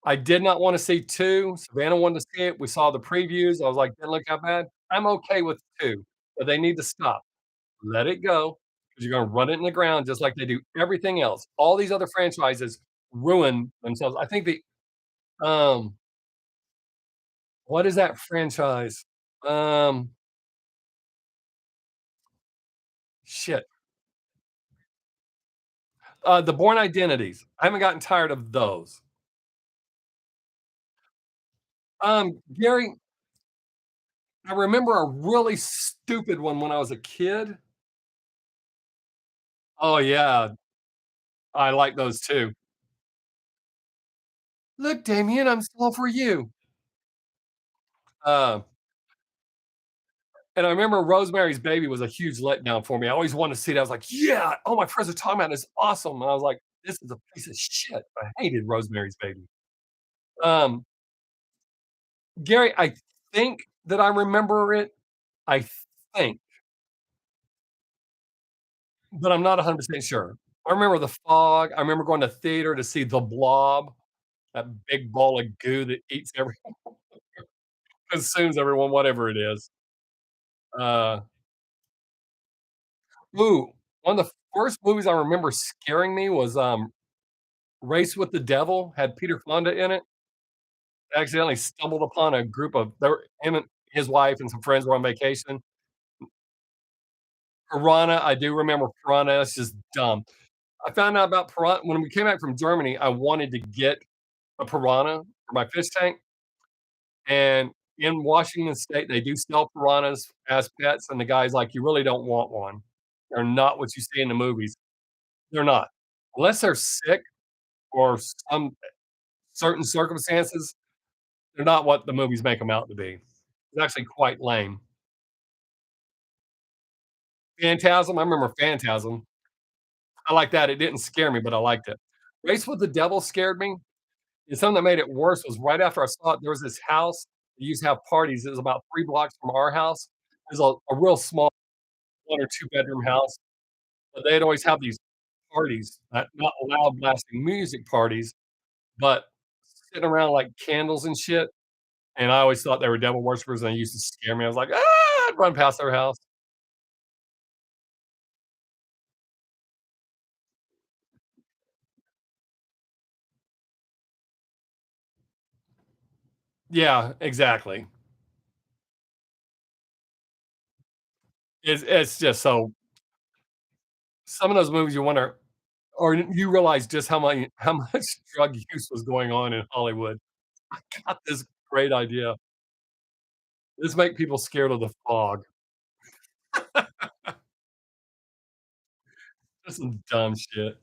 I did not wanna see 2. Savannah wanted to see it. We saw the previews. I was like, "Didn't look that bad." I'm okay with 2, but they need to stop. Let it go, because 'cause you're gonna run it in the ground just like they do everything else. All these other franchises ruin themselves. I think um, what is that franchise? Um, shit, The Bourne Identities. I haven't gotten tired of those. Gary, I remember a really stupid one when I was a kid. Oh, yeah, I like those too. "Look, Damien, I'm all for you." Uh, and I remember Rosemary's Baby was a huge letdown for me. I always wanted to see it. I was like, "Yeah, all my friends are talking about it. It's awesome." And I was like, "This is a piece of shit." I hated Rosemary's Baby. Um, Gary, I think that I remember it. I think, but I'm not 100% sure. I remember The Fog. I remember going to theater to see The Blob, that big ball of goo that eats every consumes everyone, whatever it is. Uh, ooh, one of the first movies I remember scaring me was, Race with the Devil, had Peter Fonda in it. I accidentally stumbled upon a group of they were him and his wife and some friends were on vacation. Piranha, I do remember Piranha, it's just dumb. I found out about piranha when we came back from Germany, I wanted to get a piranha for my fish tank, and in Washington State, they do sell piranhas as pets, and the guy's like, "You really don't want one. They're not what you see in the movies." They're not. Unless they're sick or some certain circumstances, they're not what the movies make them out to be. It's actually quite lame. Phantasm, I remember Phantasm. I like that, it didn't scare me, but I liked it. Race with the Devil scared me, and something that made it worse was right after I saw it, there was this house that used to have parties, it was about 3 blocks from our house. It was a real small 1 or 2 bedroom house, but they'd always have these parties, not loud blasting music parties, but sitting around like candles and shit, and I always thought they were devil worshippers, and they used to scare me. I was like, "Ah!" I'd run past their house. Yeah, exactly. It's just so some of those movies you wonder or you realize just how much drug use was going on in Hollywood. Got this great idea. Let's make people scared of the fog. Just some dumb shit.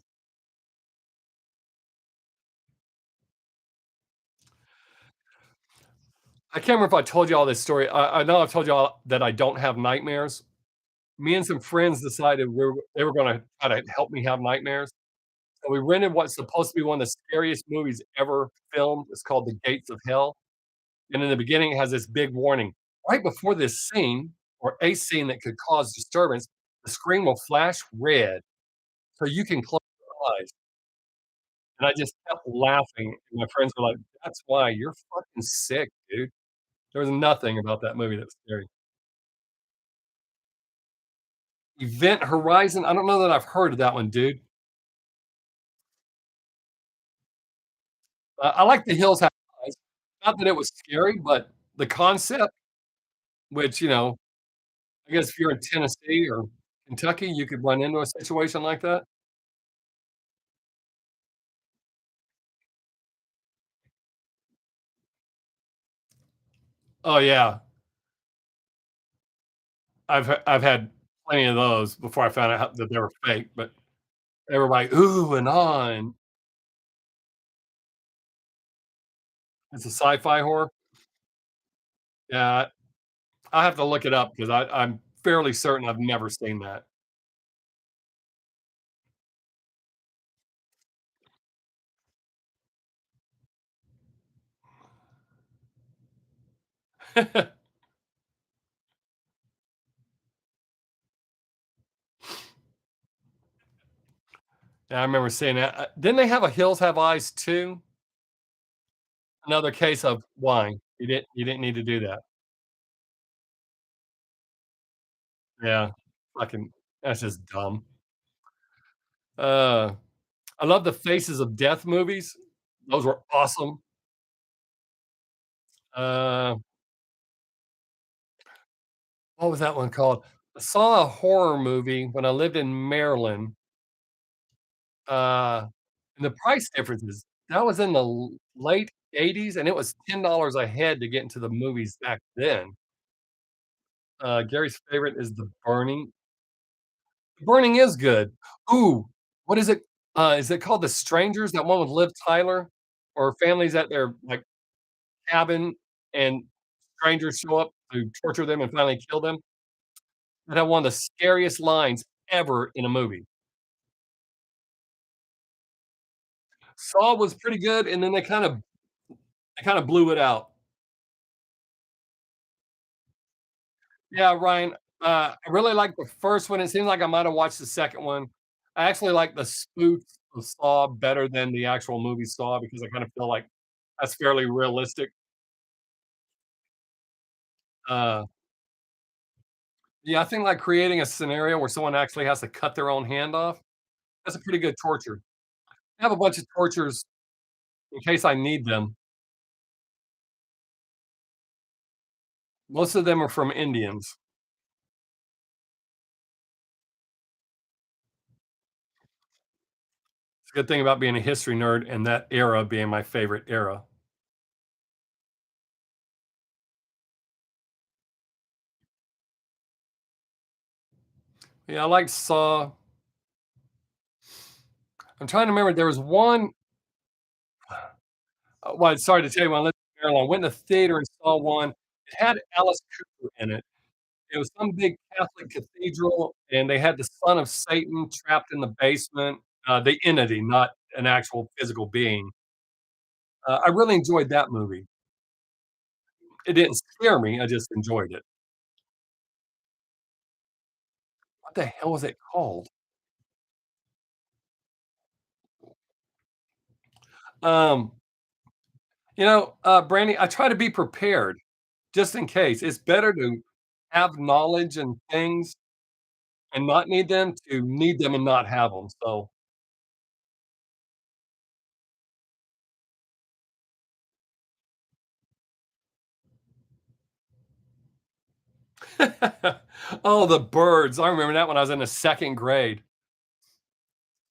I can't remember if I told you all this story. I know I've told you all that I don't have nightmares. Me and some friends decided they were gonna try to help me have nightmares. So we rented what's supposed to be one of the scariest movies ever filmed. It's called The Gates of Hell, and in the beginning, it has this big warning. Right before this scene, or a scene that could cause disturbance, the screen will flash red so you can close your eyes. And I just kept laughing, and my friends were like, "That's why you're fucking sick, dude." There was nothing about that movie that's scary. Event Horizon? I don't know that I've heard of that one, dude. I like The Hills Have Eyes. Not that it was scary, but the concept, which, I guess if you're in Tennessee or Kentucky, you could run into a situation like that. Oh, yeah. I've had plenty of those before I found out that they were fake, but everybody, "Ooh and ah," and it's a sci-fi horror? Yeah, I'll have to look it up because I'm fairly certain I've never seen that. Yeah, I remember seeing that. Didn't they have a Hills Have Eyes too? Another case of why you didn't need to do that. Yeah, fucking that's just dumb. Uh, I love the Faces of Death movies. Those were awesome. Uh, what was that one called? I saw a horror movie when I lived in Maryland, and the price differences, that was in the late '80s, and it was $10 a head to get into the movies back then. Gary's favorite is The Burning. The Burning is good. Ooh, what is it? Is it called The Strangers? That one with Liv Tyler? Or families at their, like, cabin and strangers show up to torture them and finally kill them? That had one of the scariest lines ever in a movie. Saw was pretty good, and then they kinda blew it out. Yeah, Ryan, I really liked the first one. It seems like I might have watched the second one. I actually like the spoof of Saw better than the actual movie Saw because I kind of feel like that's fairly realistic. Uh, yeah, I think, like, creating a scenario where someone actually has to cut their own hand off, that's a pretty good torture. I have a bunch of tortures in case I need them. Most of them are from Indians. It's a good thing about being a history nerd and that era being my favorite era. Yeah, I like Saw. I'm trying to remember, there was one well, sorry to tell you, when I lived in Maryland, I went to the theater and saw one. It had Alice Cooper in it. It was some big Catholic cathedral, and they had the son of Satan trapped in the basement, the entity, not an actual physical being. I really enjoyed that movie. It didn't scare me, I just enjoyed it. What the hell was it called? Um, Brandy, I try to be prepared just in case. It's better to have knowledge and things and not need them to need them and not have them. So oh, the birds. I remember that when I was in the 2nd grade.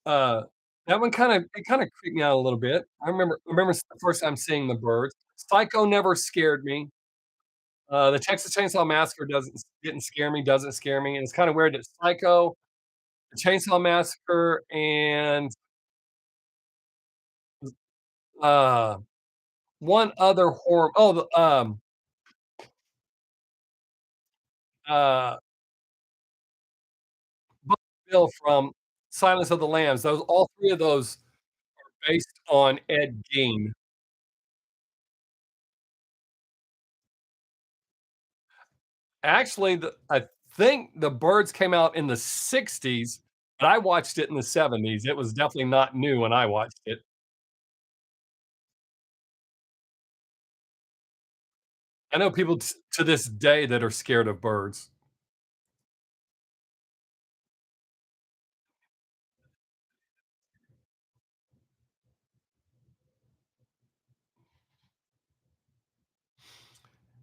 Uh, that one kinda creeped me out a little bit. I remember the first time seeing the birds. Psycho never scared me. The Texas Chainsaw Massacre doesn't scare me, and it's kinda weird that Psycho, the Chainsaw Massacre, and, uh, one other horror uh, Buffalo Bill from Silence of the Lambs. Those all 3 of those are based on Ed Gein. Actually, I think The Birds came out in the '60s, but I watched it in the '70s. It was definitely not new when I watched it. I know people to this day that are scared of birds.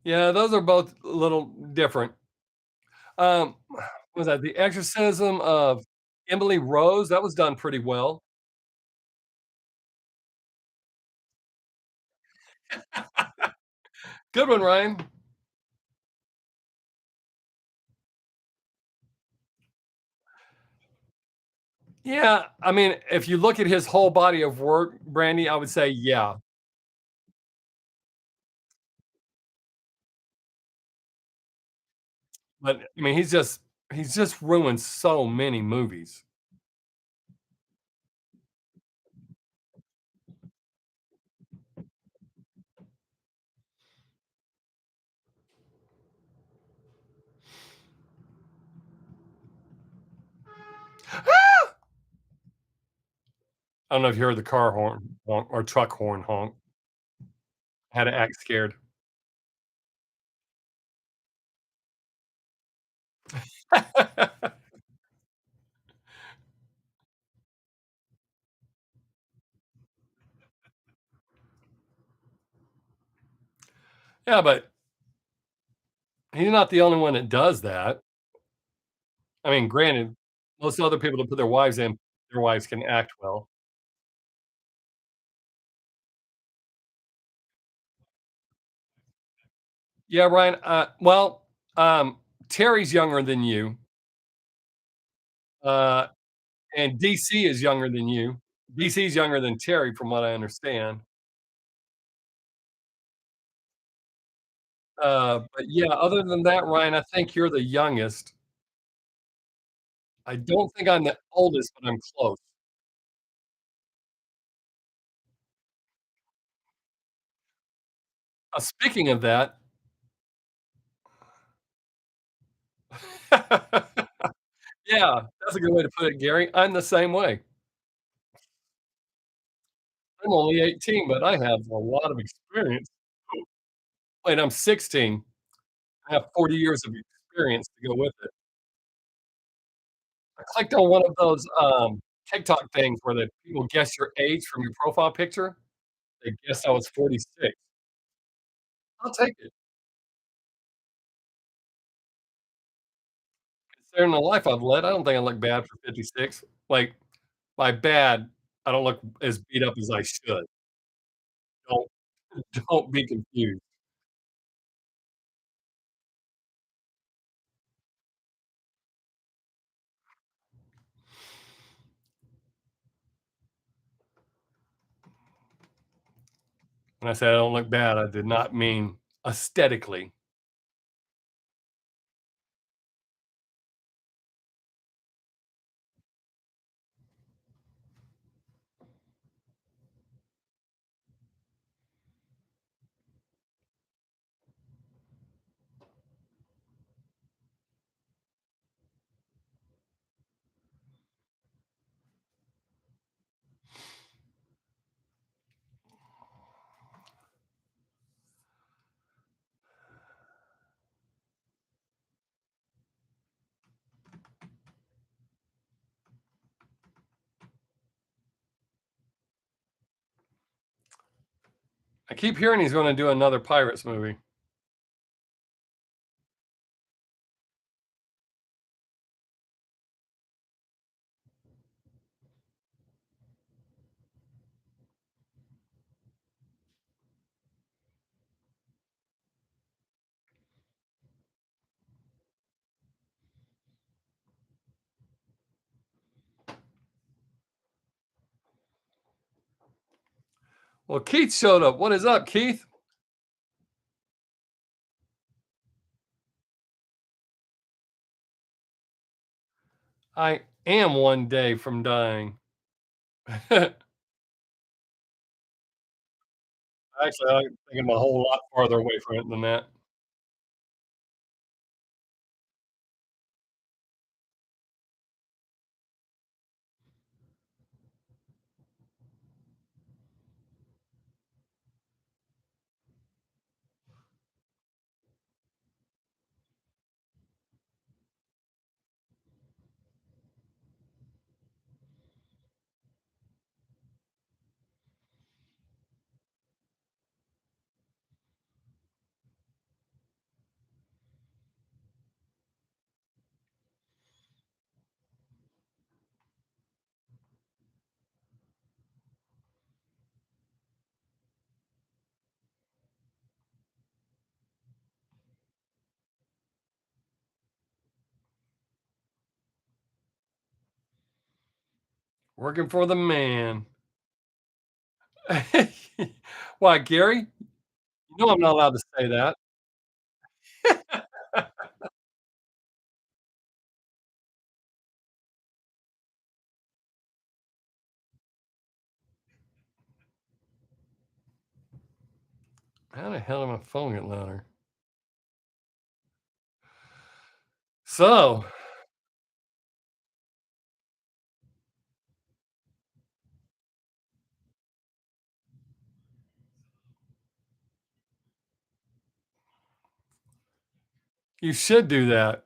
Yeah, those are both a little different. What was that The Exorcism of Emily Rose? That was done pretty well. Good one, Ryan. Yeah, I mean, if you look at his whole body of work, Brandy, I would say, yeah. But, I mean, he's just ruined so many movies. I don't know if you heard the car horn honk or truck horn honk. Had to act scared. Yeah, but he's not the only one that does that. I mean, granted, most other people that put their wives in, their wives can act well. Yeah, Ryan, well, Terry's younger than you, uh, and DC is younger than you. DC's younger than Terry from what I understand. But yeah, other than that, Ryan, I think you're the youngest. I don't think I'm the oldest, but I'm close. Speaking of that, yeah, that's a good way to put it, Gary. I'm the same way. I'm only 18, but I have a lot of experience. Wait, I'm 16. I have 40 years of experience to go with it. I clicked on one of those, TikTok things where the people guess your age from your profile picture. They guessed I was 46. I'll take it. Considering the life I've led, I don't think I look bad for 56. Like, by bad, I don't look as beat up as I should. Don't don't be confused. When I said I don't look bad, I did not mean aesthetically. I keep hearing he's gonna do another Pirates movie. Well, Keith showed up. What is up, Keith? I am one day from dying. Actually, I think I'm a whole lot farther away from it than that. Working for the man. Why, Gary? You know I'm not allowed to say that. How the hell did my phone get louder? So, you should do that.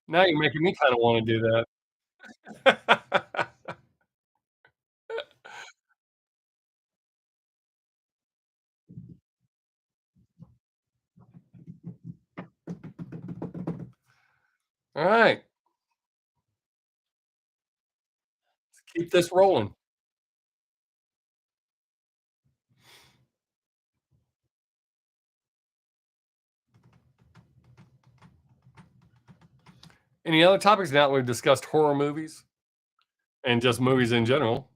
Now you're making me kinda wanna do that. Alright, keep this rolling. Any other topics? Now that we've discussed horror movies and just movies in general.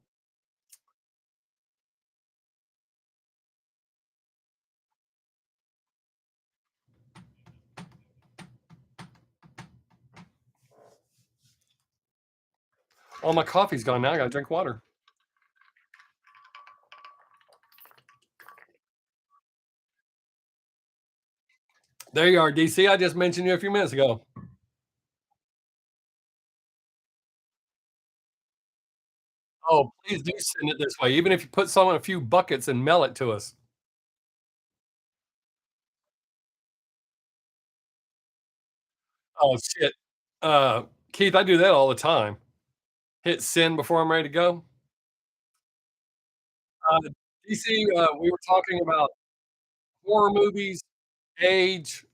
All my coffee's gone now, I gotta drink water. There you are, DC, I just mentioned you a few minutes ago. Oh, please do send it this way, even if you put some in a few buckets and mail it to us. Oh, shit. Uh, Keith, I do that all the time. Hit send before I'm ready to go. DC, we were talking about horror movies, age,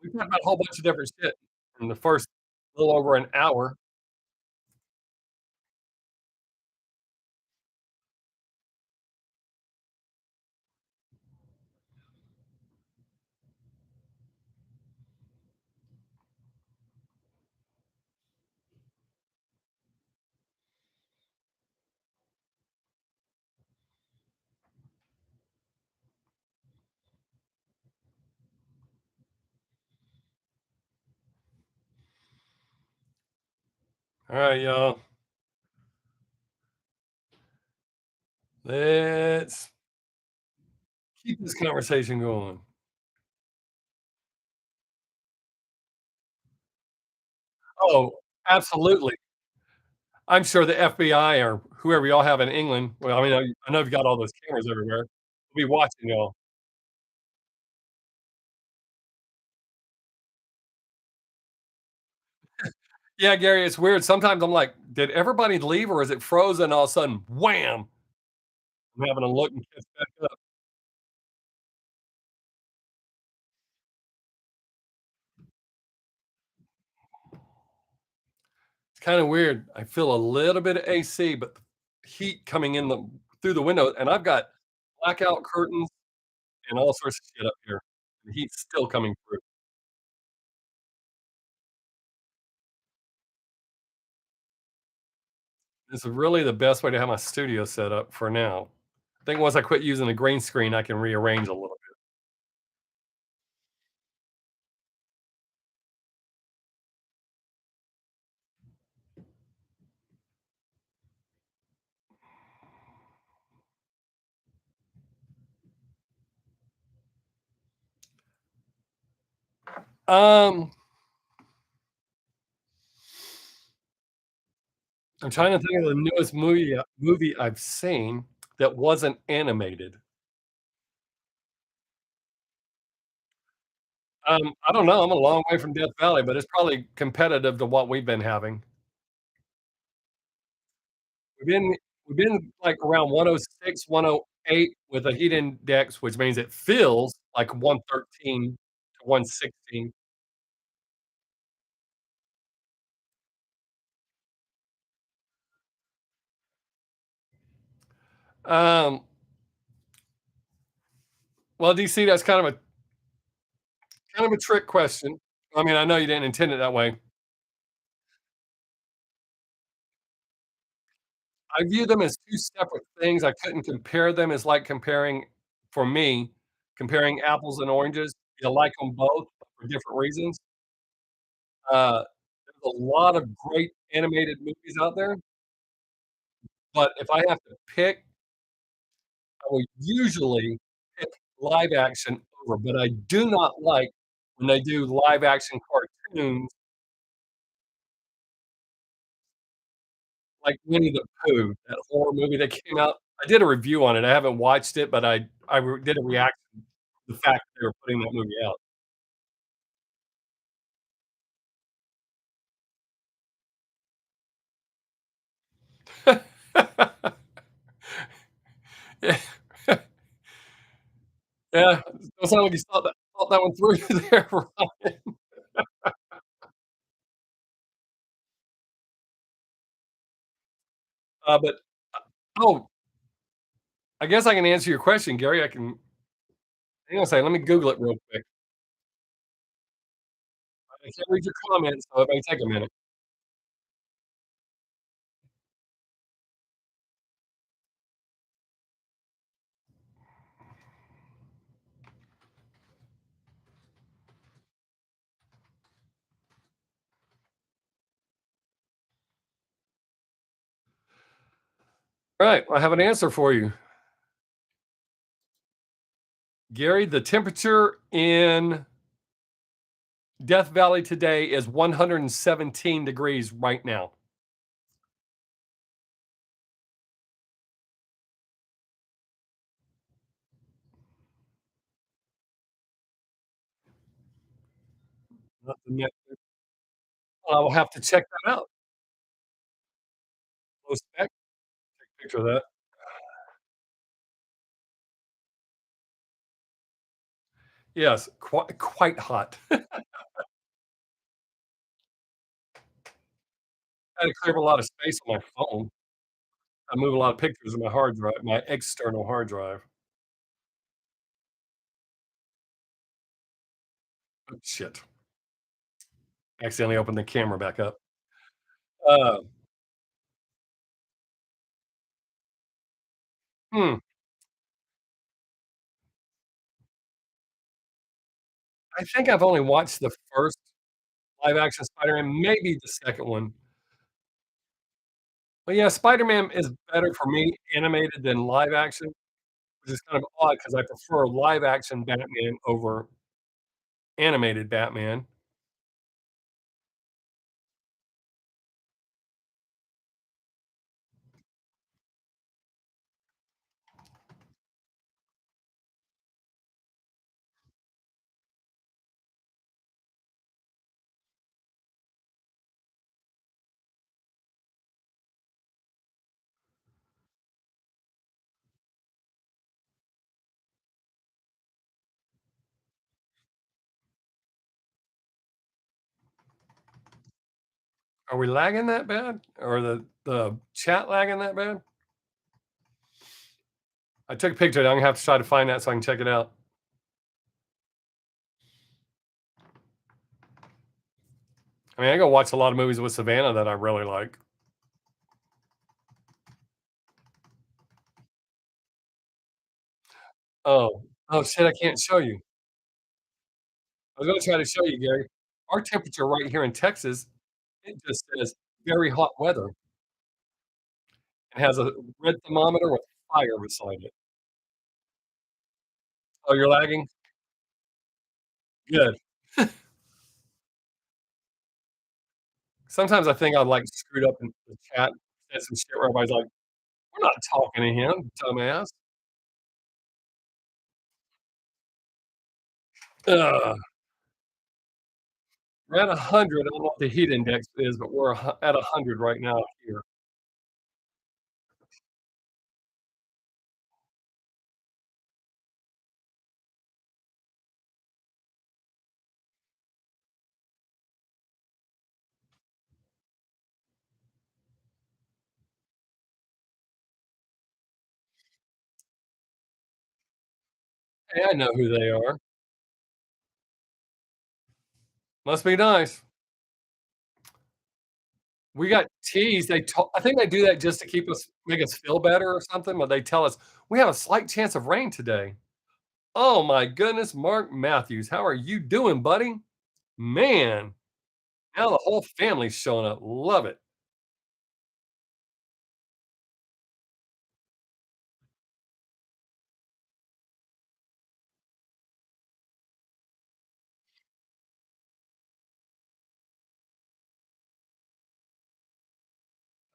we talked about a whole bunch of different shit in the first little over an hour. Alright, y'all. Let's keep this conversation going. Oh, absolutely. I'm sure the FBI or whoever y'all have in England, well, I mean, I know you've got all those cameras everywhere, will be watching y'all. Yeah, Gary, it's weird. Sometimes I'm like, "Did everybody leave or is it frozen?" All of a sudden, wham! I'm having to look and catch back up. It's kinda weird. I feel a little bit of AC, but the heat coming in the through the window, and I've got blackout curtains and all sorts of shit up here. The heat's still coming through. This is really the best way to have my studio set up for now. I think once I quit using the green screen, I can rearrange a little bit. Um, I'm trying to think of the newest movie I've seen that wasn't animated. I don't know, I'm a long way from Death Valley, but it's probably competitive to what we've been having. We've been we've been, like, around 106, 108 with a heat index, which means it feels like 113 to 116. Um, well, DC, that's kind of a trick question. I mean, I know you didn't intend it that way. I view them as 2 separate things. I couldn't compare them. It's like comparing for me, comparing apples and oranges. You like them both for different reasons. There's a lot of great animated movies out there. but if I have to pick, I will usually pick live action over, but I do not like when they do live action cartoons like Winnie the Pooh, that horror movie that came out. I did a review on it. I haven't watched it, but I did a reaction to the fact that they were putting that movie out. Yeah. Yeah, don't sound like you thought that one through there, Ryan. But oh, I guess I can answer your question, Gary. I can hang on a second, let me Google it real quick. I can't read your comments, so it may take a minute. Alright, I have an answer for you. Gary, the temperature in Death Valley today is 117 degrees right now. Nothing yet. I will have to check that out. Low spec, picture of that. Yes, quite hot. I had to clear up a lot of space on my phone. I move a lot of pictures in my hard drive, my external hard drive. Oh, shit. Accidentally opened the camera back up. Uh, hmm, I think I've only watched the first live action Spider-Man, maybe the second one. But yeah, Spider-Man is better for me animated than live action, which is kind of odd because I prefer live action Batman over animated Batman. Are we lagging that bad? Or the chat lagging that bad? I took a picture. I'm gonna have to try to find that so I can check it out. I mean, I go watch a lot of movies with Savannah that I really like. Oh shit, I can't show you. I was gonna try to show you, Gary. Our temperature right here in Texas, it just says very hot weather. It has a red thermometer with fire beside it. Oh, you're lagging? Good. Sometimes I think I, like, screwed up in the chat, said some shit where everybody's like, "We're not talking to him, dumbass." Ugh. We're at 100, I don't know what the heat index is, but we're at 100 right now here. Hey, I know who they are. Must be nice. We got teased, I think they do that just to keep us make us feel better or something, but they tell us, "We have a slight chance of rain today." Oh my goodness, Mark Matthews, how are you doing, buddy? Man, now the whole family's showing up, love it.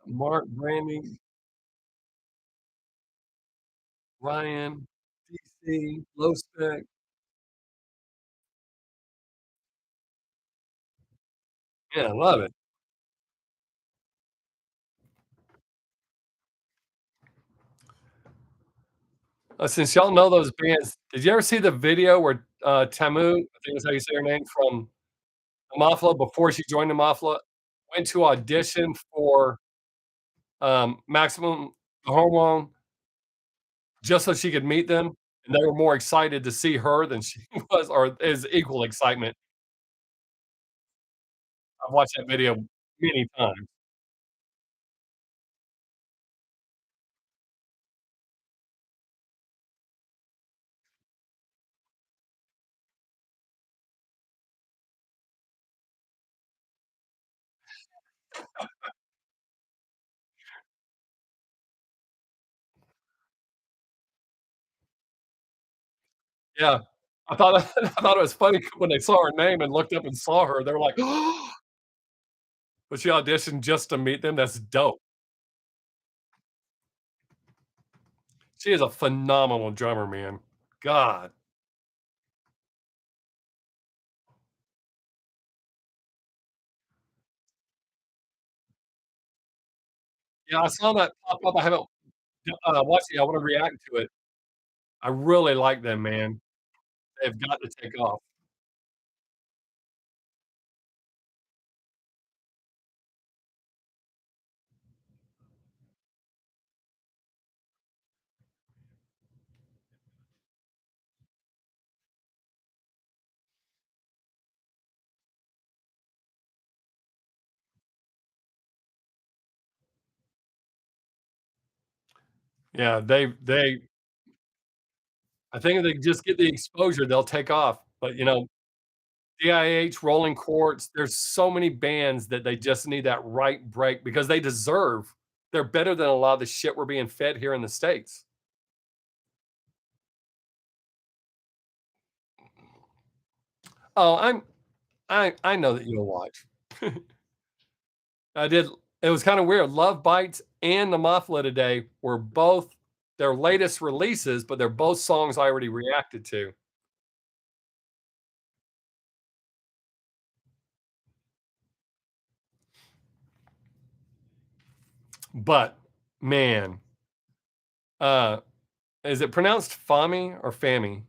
Mark, Brandy, Ryan, DC, Low Spec. Yeah, I love it. Since y'all know those bands, did you ever see the video where, Tamu, I think that's how you say her name, from the Mafia before she joined the Mafia, went to audition for, Maximum Hormone just so she could meet them, and they were more excited to see her than she was, or is equal excitement. I've watched that video many times. Yeah. I thought I thought it was funny when they saw her name and looked up and saw her, they were like, but she auditioned just to meet them, that's dope. She is a phenomenal drummer, man. God. Yeah, I saw that pop up, I haven't, watched it, I wanna react to it. I really like them, man. They've got to take off. Yeah, I think if they just get the exposure, they'll take off, but, DIH, Rolling Quartz, there's so many bands that they just need that right break because they're better than a lot of the shit we're being fed here in the States. Oh, I know that you'll watch. I did it was kinda weird. Love Bites and The Mafia Today were both their latest releases, but they're both songs I already reacted to. But, man, uh, is it pronounced Fami or Fami?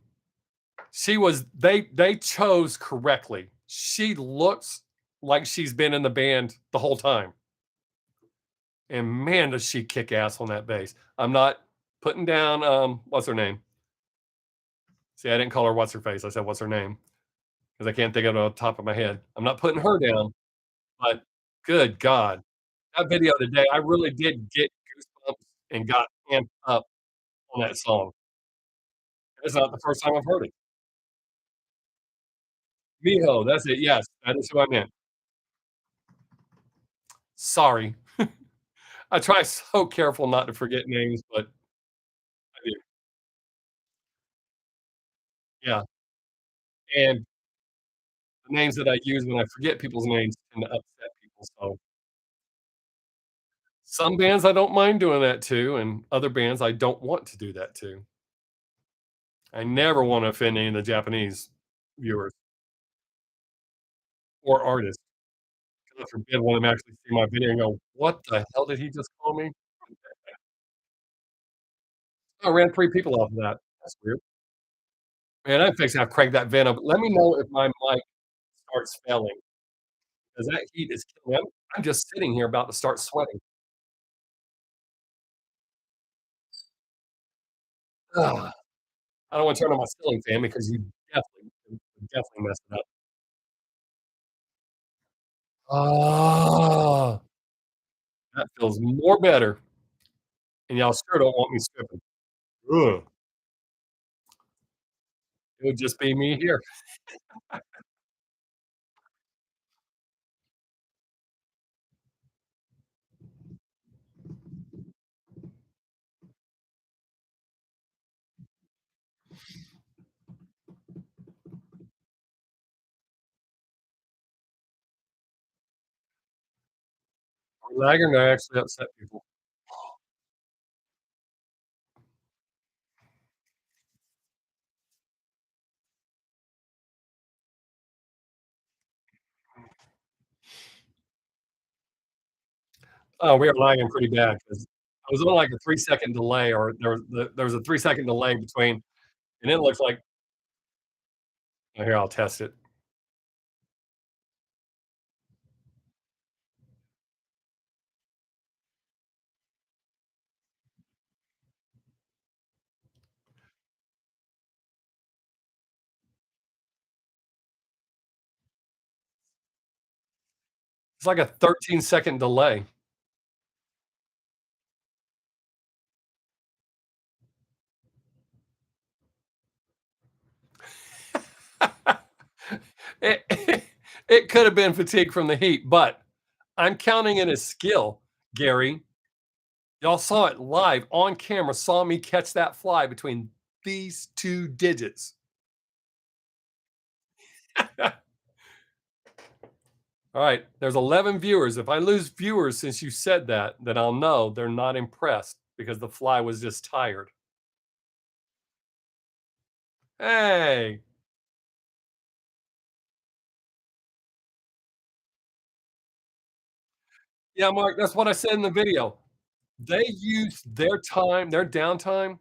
They chose correctly. She looks like she's been in the band the whole time, and man, does she kick ass on that bass. I'm not putting down, what's her name? See, I didn't call her what's her face, I said what's her name because I can't think of it off the top of my head. I'm not putting her down, but good god. That video today, I really did get goosebumps and got amped up on that song. It's not the first time I've heard it. Miho, that's it, yes, that is who I meant. Sorry. I try so careful not to forget names, but I do. Yeah, and the names that I use when I forget people's names tend to upset people, so some bands I don't mind doing that to, and other bands I don't want to do that to. I never wanna offend any of the Japanese viewers or artists. God forbid one of them actually see my video and go, "What the hell did he just call me?" I ran 3 people off of that. That's weird. Man, I'm fixing to have crank that vent up. Let me know if my mic starts failing, 'cause that heat is killing me. I'm just sitting here about to start sweating. Ugh. I don't wanna turn on my ceiling fan because you definitely messed it up. Ah, that feels more better, and y'all sure don't want me stripping. Ugh, it would just be me here. Lagging, I actually upset people. Oh, we were lagging pretty bad because it was only like a 3-second delay, or there was a 3-second delay between, and it looks like, oh, here, I'll test it. It's like a 13-second delay. It it could have been fatigue from the heat, but I'm counting it as skill, Gary. Y'all saw it live on camera, saw me catch that fly between these 2 digits. Alright, there's 11 viewers. If I lose viewers since you said that, then I'll know they're not impressed because the fly was just tired. Hey! Yeah, Mark, that's what I said in the video. They used their time, their downtime,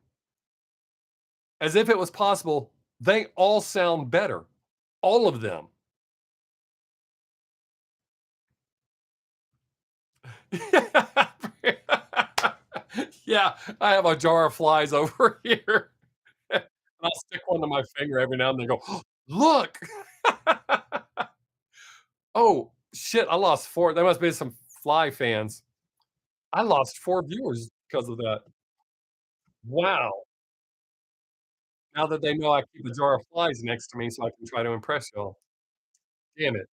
as if it was possible. They all sound better. All of them. Yeah, I have a jar of flies over here. I'll stick one to my finger every now and then and go, "Look." Oh, shit, I lost 4. There must be some fly fans. I lost 4 viewers because of that. Wow. Now that they know I keep a jar of flies next to me so I can try to impress y'all. Damn it.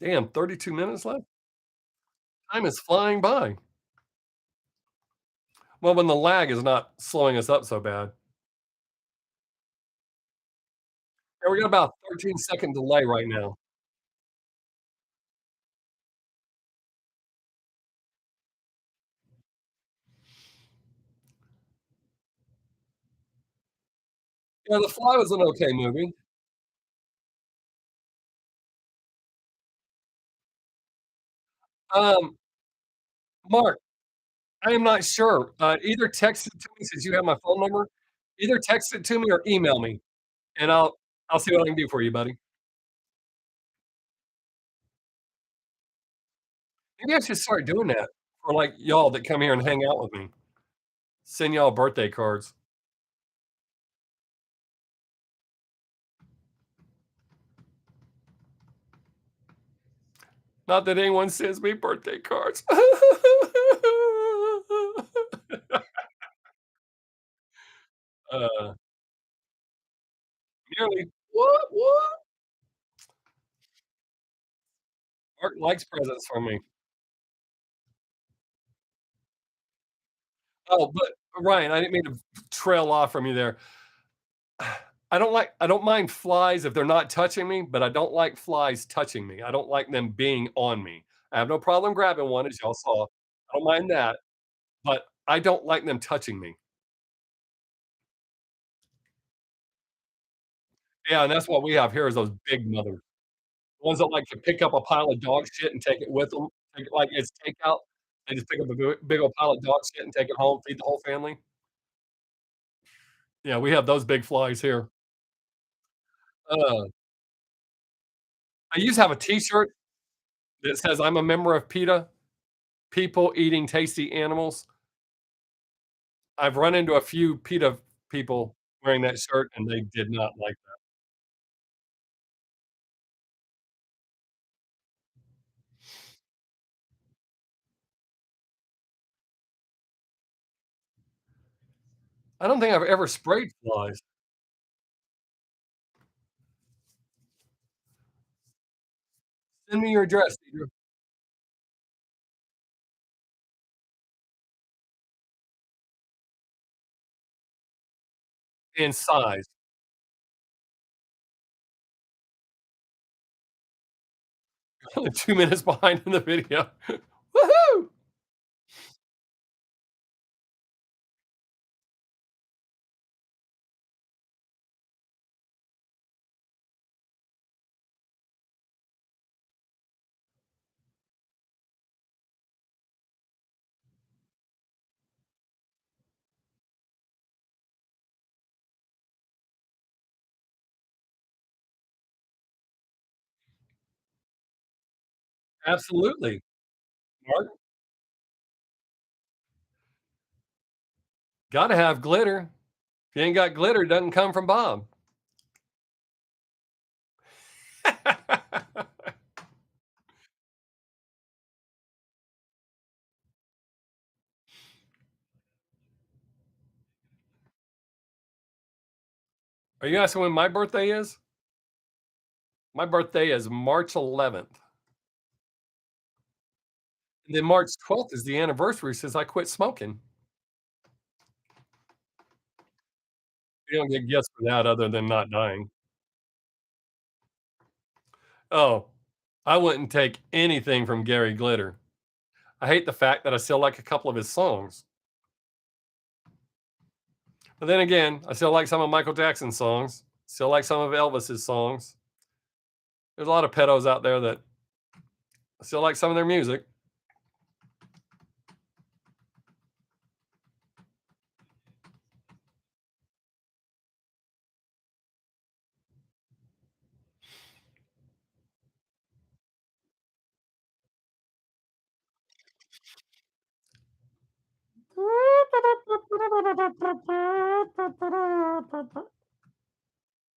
Damn, 32 minutes left? Time is flying by. Well, when the lag is not slowing us up so bad. Yeah, we got about 13-second delay right now. Yeah, The Fly was an okay movie. Um, Mark, I am not sure. Either text it to me since you have my phone number. Either text it to me or email me, and I'll see what I can do for you, buddy. Maybe I should start doing that for, like, y'all that come here and hang out with me. Send y'all birthday cards. Not that anyone sends me birthday cards. Uh, Nearly. What? Mark likes presents from me. Oh, but Ryan, I didn't mean to trail off from you there. I don't mind flies if they're not touching me, but I don't like flies touching me. I don't like them being on me. I have no problem grabbing one, as y'all saw. I don't mind that, but I don't like them touching me. Yeah, and that's what we have here is those big mothers. Ones that like to pick up a pile of dog shit and take it with them. Take it like it's takeout. They just pick up a big old pile of dog shit and take it home, feed the whole family. Yeah, we have those big flies here. Uh, I used to have a T-shirt that says, "I'm a member of PETA, people eating tasty animals." I've run into a few PETA people wearing that shirt, and they did not like that. I don't think I've ever sprayed flies. Send me your address, Deidre. in size. 2 minutes behind in the video. Woohoo! Absolutely. Mark, gotta have glitter. If you ain't got glitter, it doesn't come from Bob. Are you asking when my birthday is? My birthday is March 11th, and then March 12th is the anniversary since I quit smoking. You don't get gifts for that other than not dying. Oh, I wouldn't take anything from Gary Glitter. I hate the fact that I still like a couple of his songs. But then again, I still like some of Michael Jackson's songs, still like some of Elvis's songs. There's a lot of pedos out there that I still like some of their music.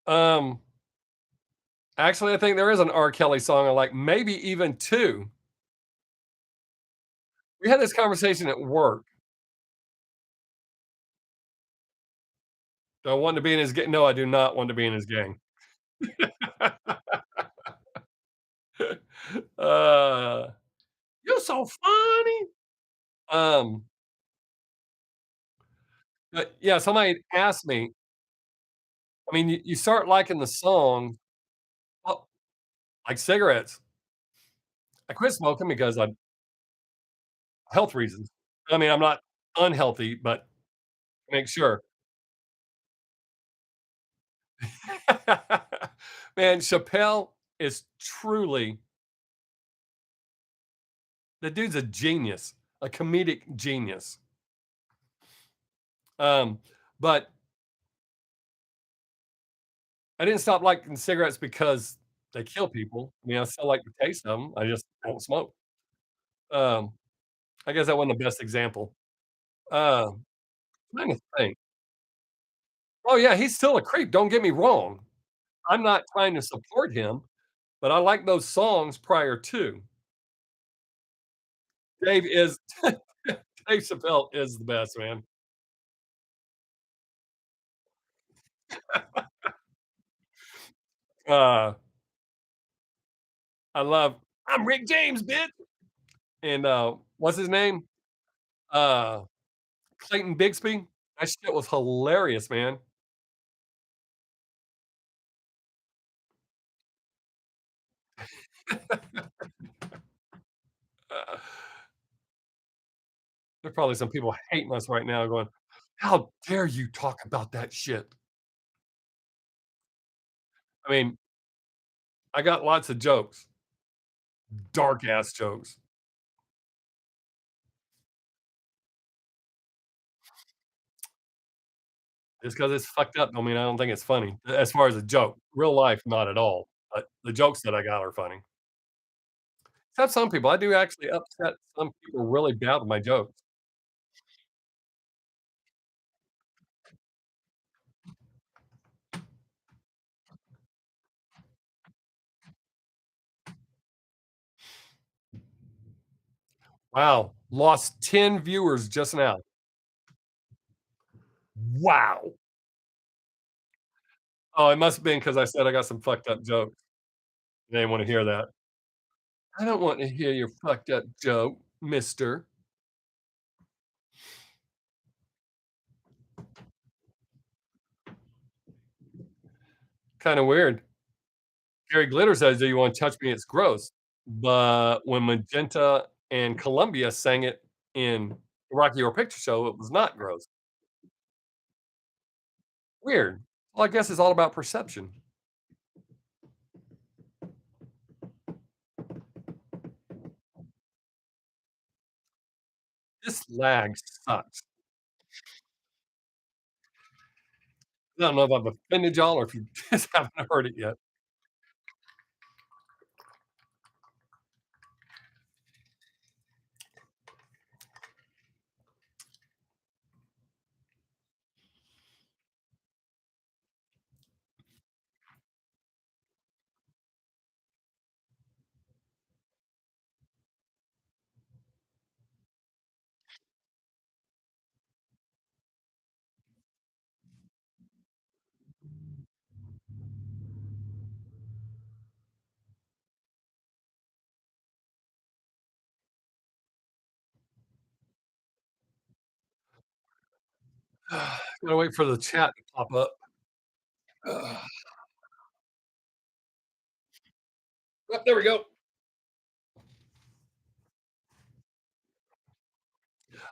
Um, Actually, I think there is an R. Kelly song I like, maybe even 2. We had this conversation at work. Do I want to be in his gang? No, I do not want to be in his gang. Uh, "You're so funny." Um, but yeah, somebody asked me, I mean, you start liking the song, well, like cigarettes. I quit smoking because of health reasons. I mean, I'm not unhealthy, but make sure. Man, Chappelle is truly, the dude's a genius, a comedic genius. Um, but I didn't stop liking cigarettes because they kill people. I mean, I still like the taste of them. I just don't smoke. Um, I guess that wasn't the best example. Um, Trying to think. Oh, yeah, he's still a creep, don't get me wrong. I'm not trying to support him, but I like those songs prior to. Dave is Dave Chappelle is the best, man. Uh, I love, "I'm Rick James, bitch," and, what's his name? Uh, Clayton Bigsby. That shit was hilarious, man. Uh, there are probably some people hating us right now going, "How dare you talk about that shit?" I mean, I got lots of jokes, dark ass jokes. Just because it's fucked up don't mean I don't think it's funny, as far as a joke. Real life, not at all, but the jokes that I got are funny. Except some people, I do actually upset some people really bad with my jokes. Wow, lost 10 viewers just now. Wow. Oh, it must have been because I said I got some fucked up jokes. They didn't wanna hear that. I don't want to hear your fucked up joke, mister. Kinda weird. Gary Glitter says, "Do you wanna touch me? It's gross." But when Magenta and Columbia sang it in the Rocky Horror Picture Show, it was not gross. Weird. Well, I guess it's all about perception. This lag sucks. I don't know if I've offended y'all or if you just haven't heard it yet. Gotta wait for the chat to pop up. Ugh. Oh, there we go.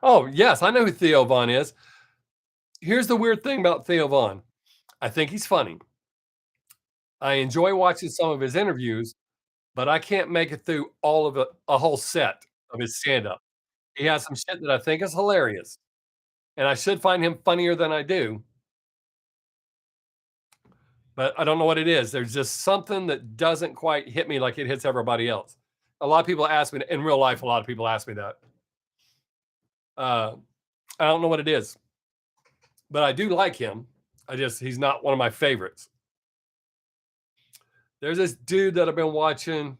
Oh, yes, I know who Theo Von is. Here's the weird thing about Theo Von. I think he's funny. I enjoy watching some of his interviews, but I can't make it through all of a whole set of his stand-up. He has some shit that I think is hilarious, and I should find him funnier than I do, but I don't know what it is. There's just something that doesn't quite hit me like it hits everybody else. A lot of people ask me in real life, a lot of people ask me that. Uh, I don't know what it is, but I do like him. He's not one of my favorites. There's this dude that I've been watching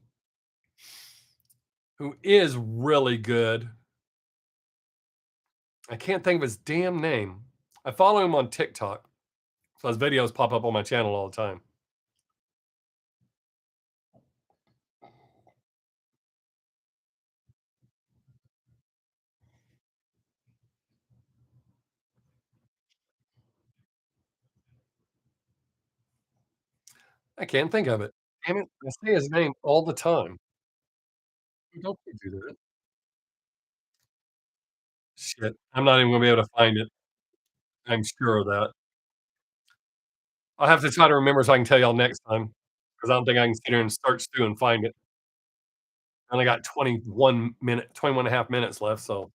who is really good. I can't think of his damn name. I follow him on TikTok, so his videos pop up on my channel all the time. I can't think of it. Damn it, I say his name all the time. Don't you do that. Shit, I'm not even gonna be able to find it. I'm sure of that. I'll have to try to remember so I can tell y'all next time, because I don't think I can sit here and search through and find it. I only got 21 and a half minutes left, so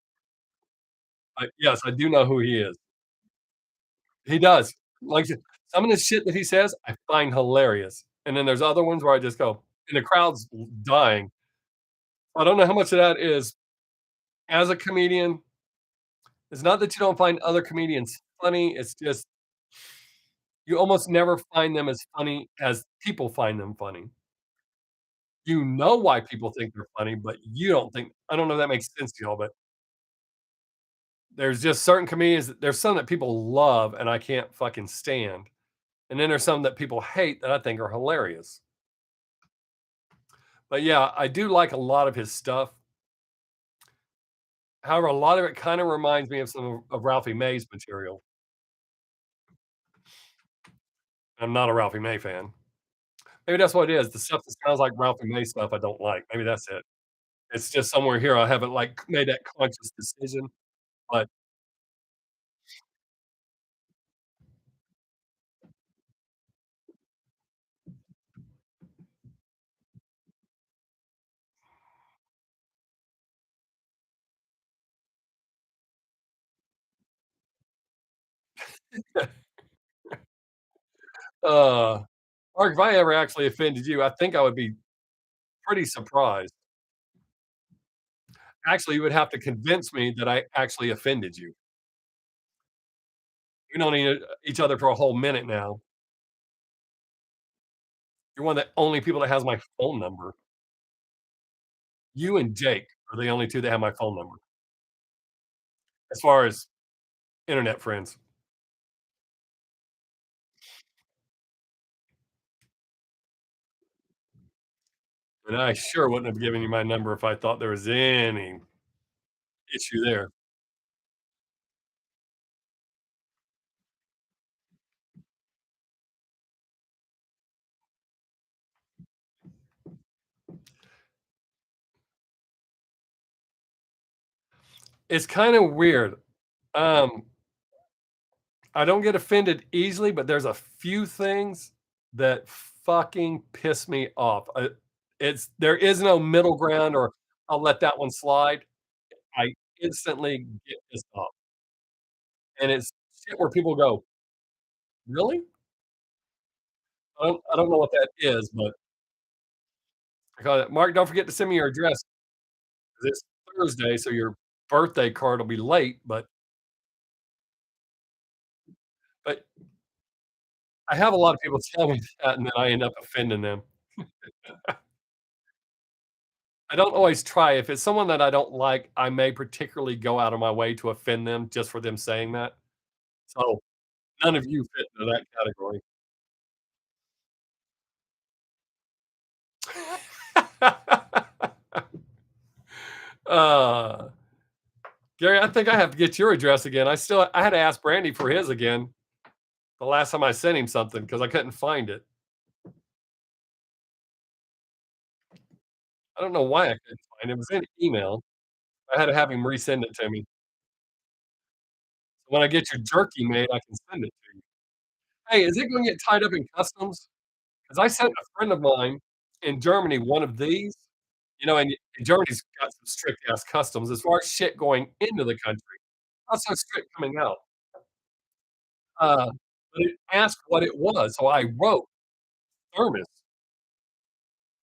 yes, I do know who he is. He does. Like, some of the shit that he says, I find hilarious, and then there's other ones where I just go and the crowd's dying. I don't know how much of that is as a comedian, it's not that you don't find other comedians funny, it's just you almost never find them as funny as people find them funny. You know why people think they're funny, but you don't think I don't know if that makes sense to y'all, but there's just certain comedians there's some that people love and I can't fucking stand, and then there's some that people hate that I think are hilarious. But yeah, I do like a lot of his stuff. However, a lot of it kinda reminds me of some of Ralphie May's material. I'm not a Ralphie May fan. Maybe that's what it is. The stuff that sounds like Ralphie May stuff I don't like. Maybe that's it. It's just somewhere here I haven't, like, made that conscious decision, but, uh, or if I ever actually offended you, I think I would be pretty surprised. Actually, you would have to convince me that I actually offended you. We've known each other for a whole minute now. You're one of the only people that has my phone number. You and Jake are the only 2 that have my phone number, as far as internet friends. And I sure wouldn't have given you my number if I thought there was any issue there. It's kinda weird. Um, I don't get offended easily, but there's a few things that fucking piss me off. It's there is no middle ground or I'll let that one slide. I instantly get pissed off, and it's shit where people go, "Really?" I don't know what that is, but I call it, "Mark, don't forget to send me your address 'cause it's Thursday, so your birthday card will be late," but I have a lot of people tell me that, and then I end up offending them. I don't always try. If it's someone that I don't like, I may particularly go out of my way to offend them just for them saying that. So, none of you fit into that category. Uh, Gary, I think I have to get your address again. I had to ask Brandy for his again the last time I sent him something because I couldn't find it. I don't know why I couldn't find it. It was in email. I had to have him resend it to me. So when I get your jerky made, I can send it to you. Hey, is it gonna get tied up in customs? Because I sent a friend of mine in Germany one of these, and Germany's got some strict ass customs as far as shit going into the country, not so strict coming out. Uh, but it asked what it was, so I wrote thermos.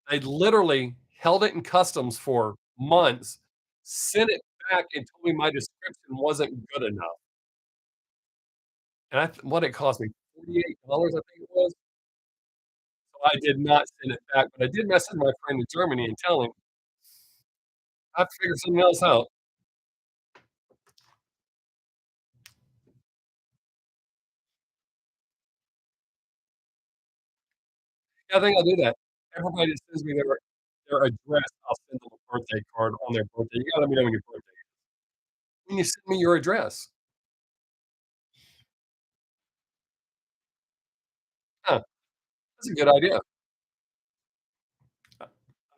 They literally held it in customs for months, sent it back and told me my description wasn't good enough. And what it cost me, $48, I think it was. So I did not send it back, but I did message my friend in Germany and tell him, "I have to figure something else out." Yeah, I think I'll do that. Everybody that sends me their address, I'll send them a birthday card on their birthday. You gotta let me know when your birthday is. When you send me your address. Huh, that's a good idea. I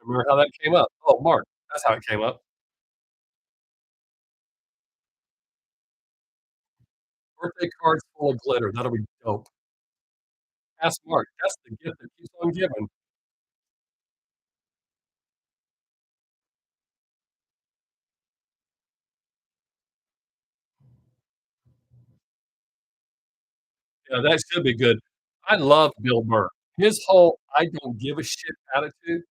remember how that came up. Oh, Mark, that's how it came up. Birthday cards full of glitter, that'll be dope. Ask Mark, that's the gift that keeps on giving. Yeah, that should be good. I love Bill Burr. His whole "I don't give a shit" attitude.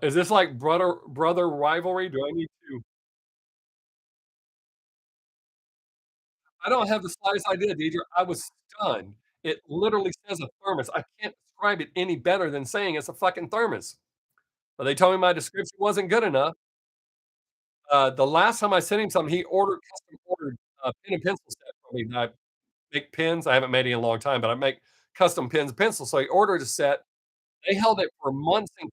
Is this like brother rivalry? Do I need to I don't have the slightest idea, Deidre. I was stunned. It literally says a thermos. I can't describe it any better than saying it's a fucking thermos. But they told me my description wasn't good enough. The last time I sent him something, he custom ordered a pen and pencil set for me. I make pens. I haven't made any in a long time, but I make custom pens and pencils. So he ordered a set. They held it for months in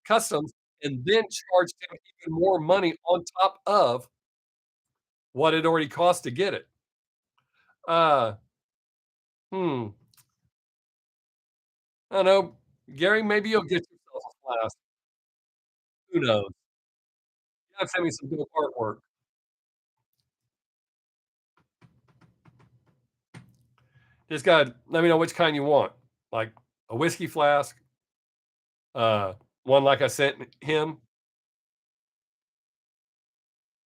customs and then charged him even more money on top of what it already cost to get it. Uh, hmm. I don't know. Gary, maybe you'll get yourself a flask. Who knows? You gotta send me some dope artwork. Just gotta let me know which kind you want. Like a whiskey flask, uh, one like I sent him.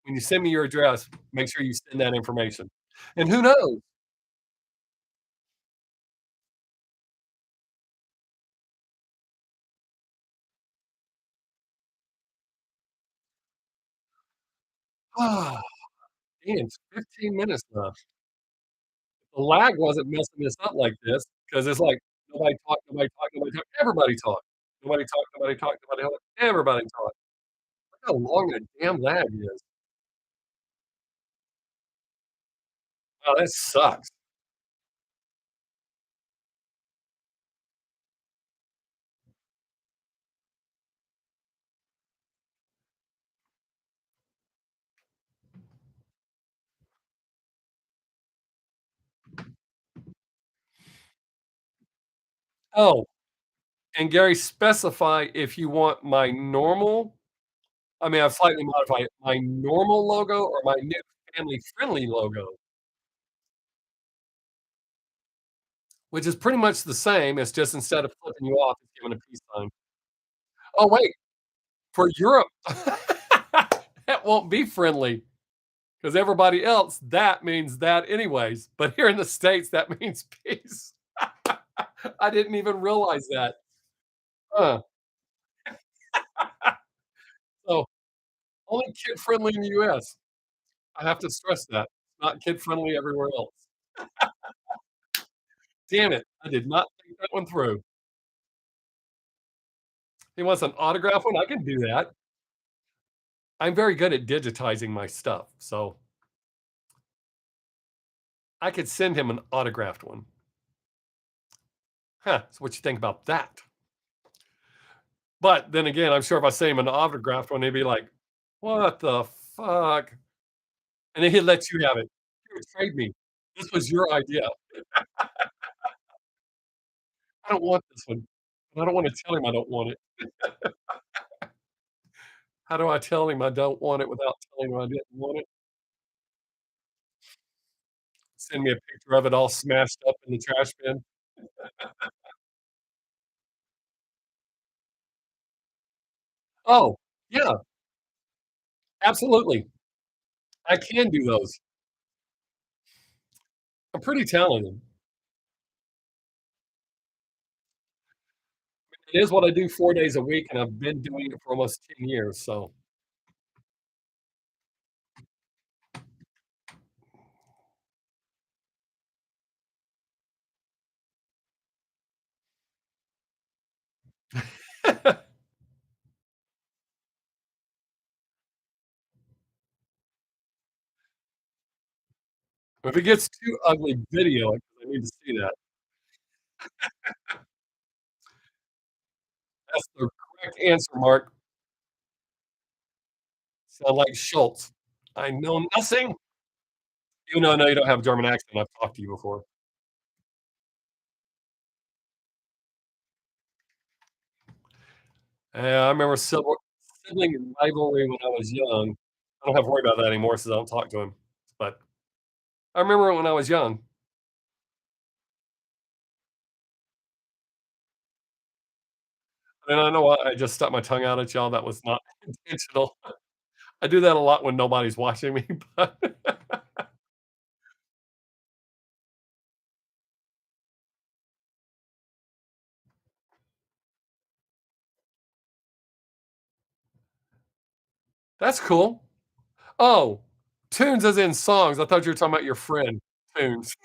When you send me your address, make sure you send that information. And who knows? Ah, damn, it's 15 minutes left. The lag wasn't messing this up like this because it's like nobody talked, nobody talked, nobody talked. Everybody talked. Nobody talked, nobody talked, nobody talked. Everybody talked. Look how long that damn lag is. Oh, that sucks. Oh, and Gary, specify if you want my normal I mean, I've slightly modified it, my normal logo or my new family-friendly logo, which is pretty much the same, it's just instead of flipping you off, it's giving a peace sign. Oh, wait, for Europe, that won't be friendly because everybody else, that means that anyways, but here in the States, that means peace. I didn't even realize that. Huh. So, only kid-friendly in the US. I have to stress that. Not kid-friendly everywhere else. Damn it, I did not think that one through. He wants an autograph one? I can do that. I'm very good at digitizing my stuff, so I could send him an autographed one. Huh, so what you think about that? But then again, I'm sure if I send him an autographed one, he'd be like, "What the fuck?" And then he'd let you have it. "You betrayed me. This was your idea. I don't want this one." And I don't wanna tell him I don't want it. How do I tell him I don't want it without telling him I didn't want it? Send me a picture of it all smashed up in the trash bin. Oh, yeah, absolutely. I can do those. I'm pretty talented. It is what I do 4 days a week, and I've been doing it for almost 10 years, so if it gets too ugly, video it 'cause I need to see that. That's the correct answer, Mark. Sound like Schultz. I know nothing. Even though I know you don't have a German accent, I've talked to you before. Yeah, I remember sibling rivalry when I was young. I don't have to worry about that anymore since I don't talk to him, but I remember when I was young, and I know I just stuck my tongue out at y'all, that was not intentional. I do that a lot when nobody's watching me, but that's cool. Oh, tunes as in songs. I thought you were talking about your friend, Tunes.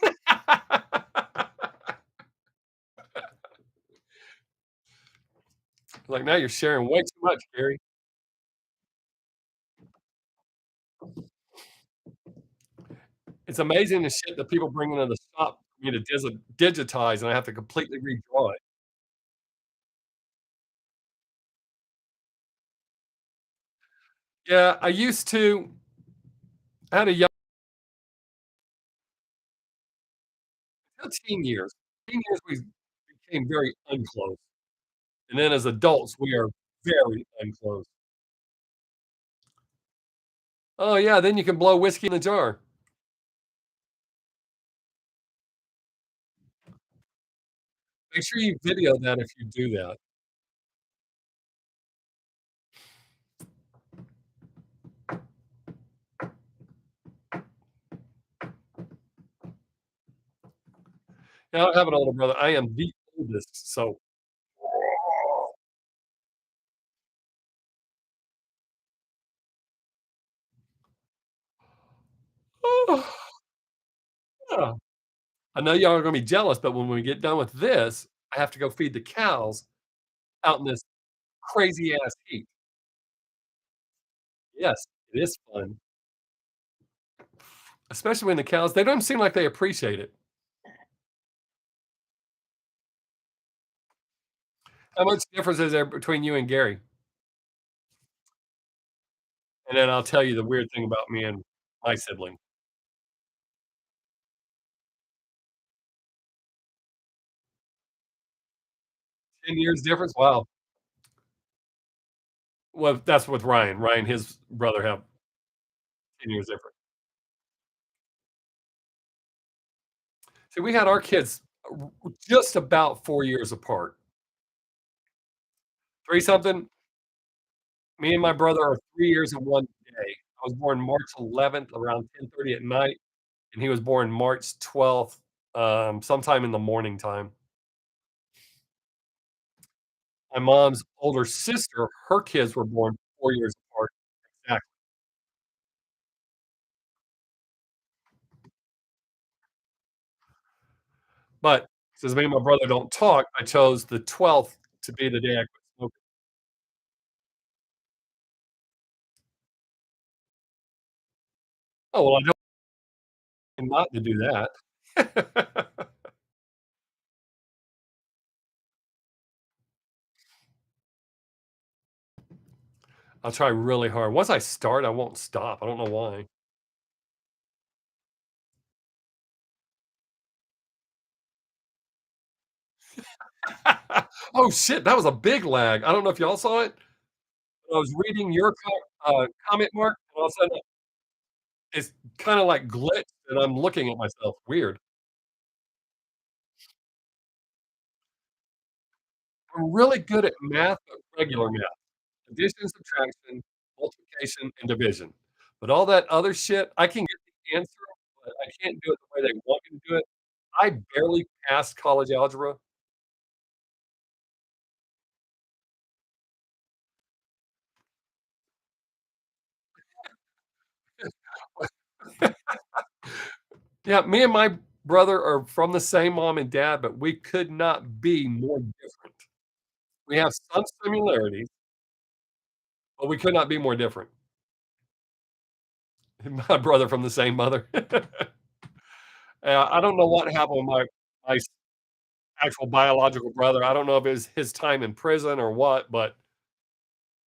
Like, now you're sharing way too much, Gary. It's amazing the shit that people bring into the shop for me to digitize, and I have to completely redraw it. Yeah, I used to I had a young teen years. Teen years, we became very unclose, and then as adults, we are very unclose. Oh, yeah, then you can blow whiskey in a jar. Make sure you video that if you do that. Yeah, I don't have an older brother. I am the oldest, so yeah. I know y'all are gonna be jealous, but when we get done with this, I have to go feed the cows out in this crazy ass heat. Yes, it is fun, especially when the cows they don't seem like they appreciate it. How much difference is there between you and Gary? And then I'll tell you the weird thing about me and my sibling. 10 years difference? Wow. Well, that's with Ryan. Ryan, his brother have 10 years difference. See, we had our kids just about 4 years apart. 3 something, me and my brother are 3 years and 1 day. I was born March 11th around 10:30 at night, and he was born March 12th, sometime in the morning time. My mom's older sister, her kids were born 4 years apart. Exactly. But since me and my brother don't talk, I chose the 12th to be the day I quit smoking. Oh, well, I don't not to do that. I'll try really hard. Once I start, I won't stop. I don't know why. Oh, shit, that was a big lag. I don't know if y'all saw it. I was reading your comment, Mark, and all of a sudden it's kinda like glitched, and I'm looking at myself. Weird. I'm really good at math, but regular math. Addition, subtraction, multiplication, and division. But all that other shit, I can get the answer, but I can't do it the way they want me to do it. I barely passed college algebra. Yeah, me and my brother are from the same mom and dad, but we could not be more different. We have some similarities, but we could not be more different. My brother from the same mother. I don't know what happened with my actual biological brother. I don't know if it was his time in prison or what, but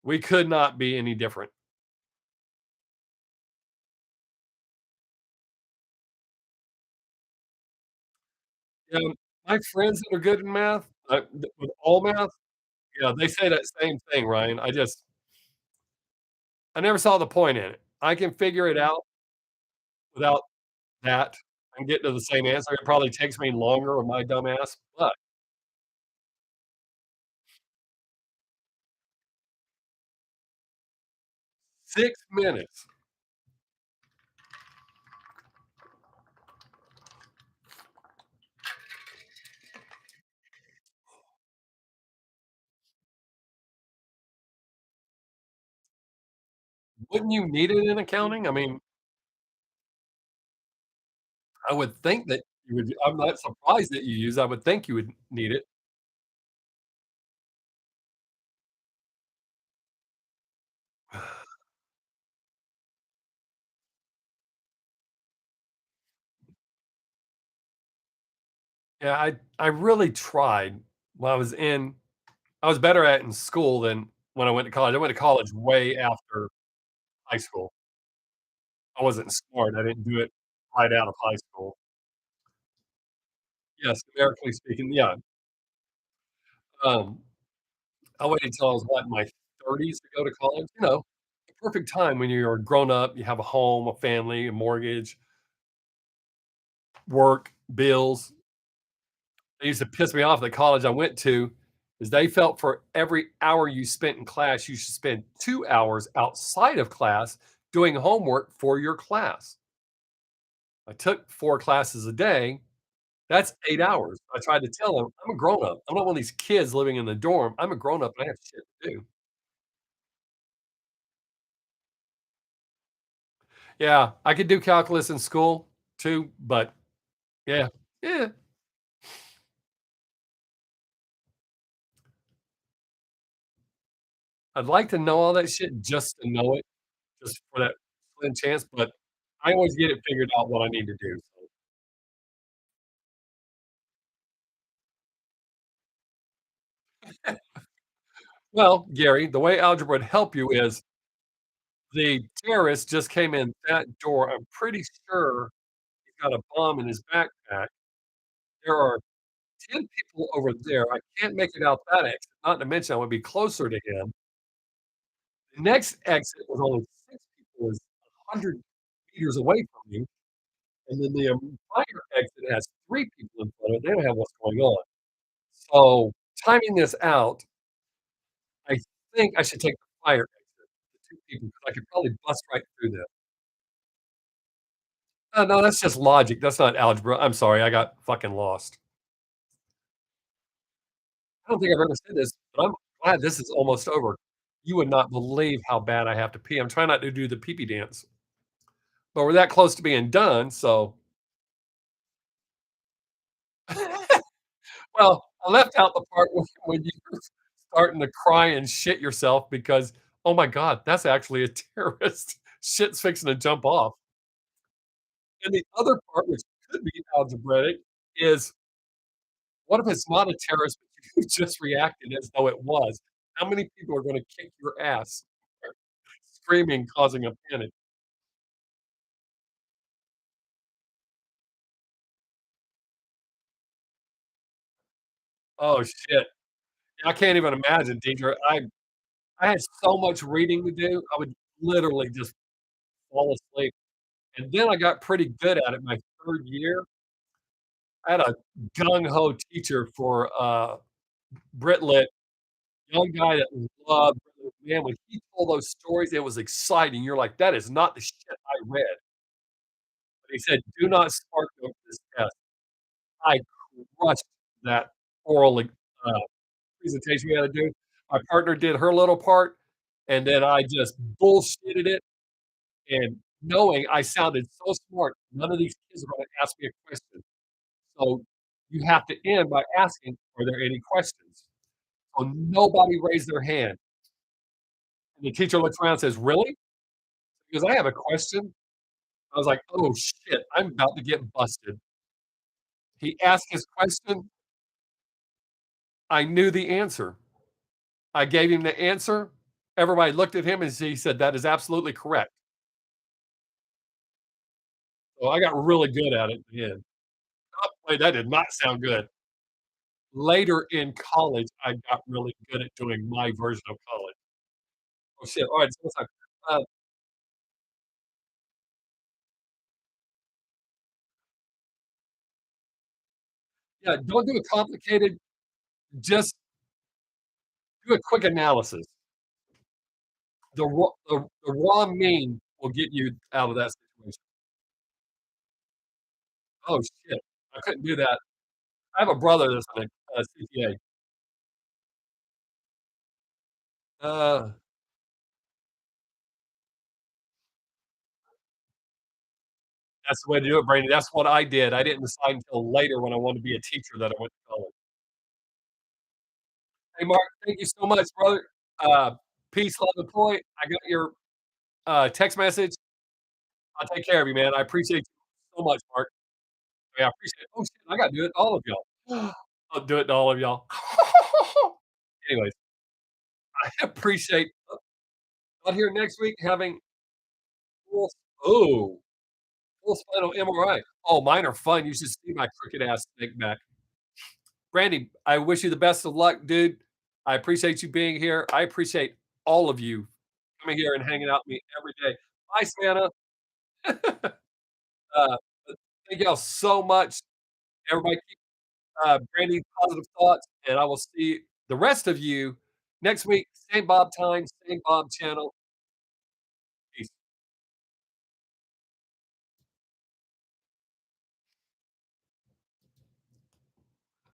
we could not be any different. Yeah, my friends that are good in math, with all math, yeah, they say that same thing, Ryan. I never saw the point in it. I can figure it out without that and get to the same answer. It probably takes me longer with my dumb ass, but 6 minutes. Wouldn't you need it in accounting? I mean, I would think that you would. I'm not surprised that you use. I would think you would need it. Yeah, I really tried when I was better at it in school than when I went to college. I went to college way after high school. I wasn't smart. I didn't do it right out of high school. Yes, numerically speaking, yeah. Um, I waited until I was, what, in my 30s to go to college, the perfect time when you're grown up, you have a home, a family, a mortgage, work, bills. It used to piss me off at the college I went to is they felt for every hour you spent in class, you should spend 2 hours outside of class doing homework for your class. I took 4 classes a day. That's 8 hours. I tried to tell them, "I'm a grown up. I'm not one of these kids living in the dorm. I'm a grown up and I have shit to do." Yeah, I could do calculus in school too, but yeah, yeah. I'd like to know all that shit just to know it, just for that slim chance, but I always get it figured out what I need to do, so. Well, Gary, the way algebra would help you is the terrorist just came in that door. I'm pretty sure he's got a bomb in his backpack. There are 10 people over there. I can't make it out that exit, not to mention I would be closer to him. The next exit was only 6 people, was 100 meters away from me, and then the, fire exit has 3 people in front of it. They don't have what's going on. So, timing this out, I think I should take the fire exit, the 2 people, because I could probably bust right through them. No, that's just logic. That's not algebra. I'm sorry, I got fucking lost. I don't think I've ever said this, but I'm glad this is almost over. You would not believe how bad I have to pee. I'm trying not to do the pee pee dance, but we're that close to being done, so well, I left out the part when you're starting to cry and shit yourself because, "Oh my god, that's actually a terrorist. Shit's fixing to jump off." And the other part, which could be algebraic, is what if it's not a terrorist, but you just reacted as though it was? How many people are gonna kick your ass, screaming, causing a panic? Oh, shit. I can't even imagine, Deidre. I had so much reading to do, I would literally just fall asleep, and then I got pretty good at it my 3rd year. I had a gung ho teacher for, Brit Lit, young guy that loved Brit Lit. Man, when he told those stories, it was exciting. You're like, "That is not the shit I read." But he said, "Do not spark over this test." I crushed that oral, presentation we had to do. My partner did her little part, and then I just bullshitted it, and knowing I sounded so smart, none of these kids are gonna ask me a question. So, you have to end by asking, "Are there any questions?" So, nobody raised their hand, and the teacher looks around and says, "Really?" Because "I have a question." I was like, "Oh, shit, I'm about to get busted." He asked his question, I knew the answer. I gave him the answer, everybody looked at him and he said, "That is absolutely correct." So, I got really good at it in the end. Oh, wait, that did not sound good. Later in college, I got really good at doing my version of college. Oh, shit, alright, so what's that? Yeah, don't do it complicated, just do a quick analysis. The raw mean will get you out of that situation. Oh, shit, I couldn't do that. I have a brother that's a CPA. Uh, that's the way to do it, Brady. That's what I did. I didn't decide until later when I wanted to be a teacher that I went to college. Hey, Mark, thank you so much, brother. Uh, peace, love, and point. I got your, text message. I'll take care of you, man. I appreciate you so much, Mark. Yeah, I appreciate it. Oh, shit, I gotta do it to all of y'all. I'll do it to all of y'all. Anyways, I appreciate out here next week having full oh, full spinal MRI. Oh, mine are fun. You should see my crooked ass snake back. Brandy, I wish you the best of luck, dude. I appreciate you being here. I appreciate all of you coming here and hanging out with me every day. Bye, Santa. Uh, thank y'all so much. Everybody keep, Brandy positive thoughts, and I will see the rest of you next week. Same Bob time, same Bob channel.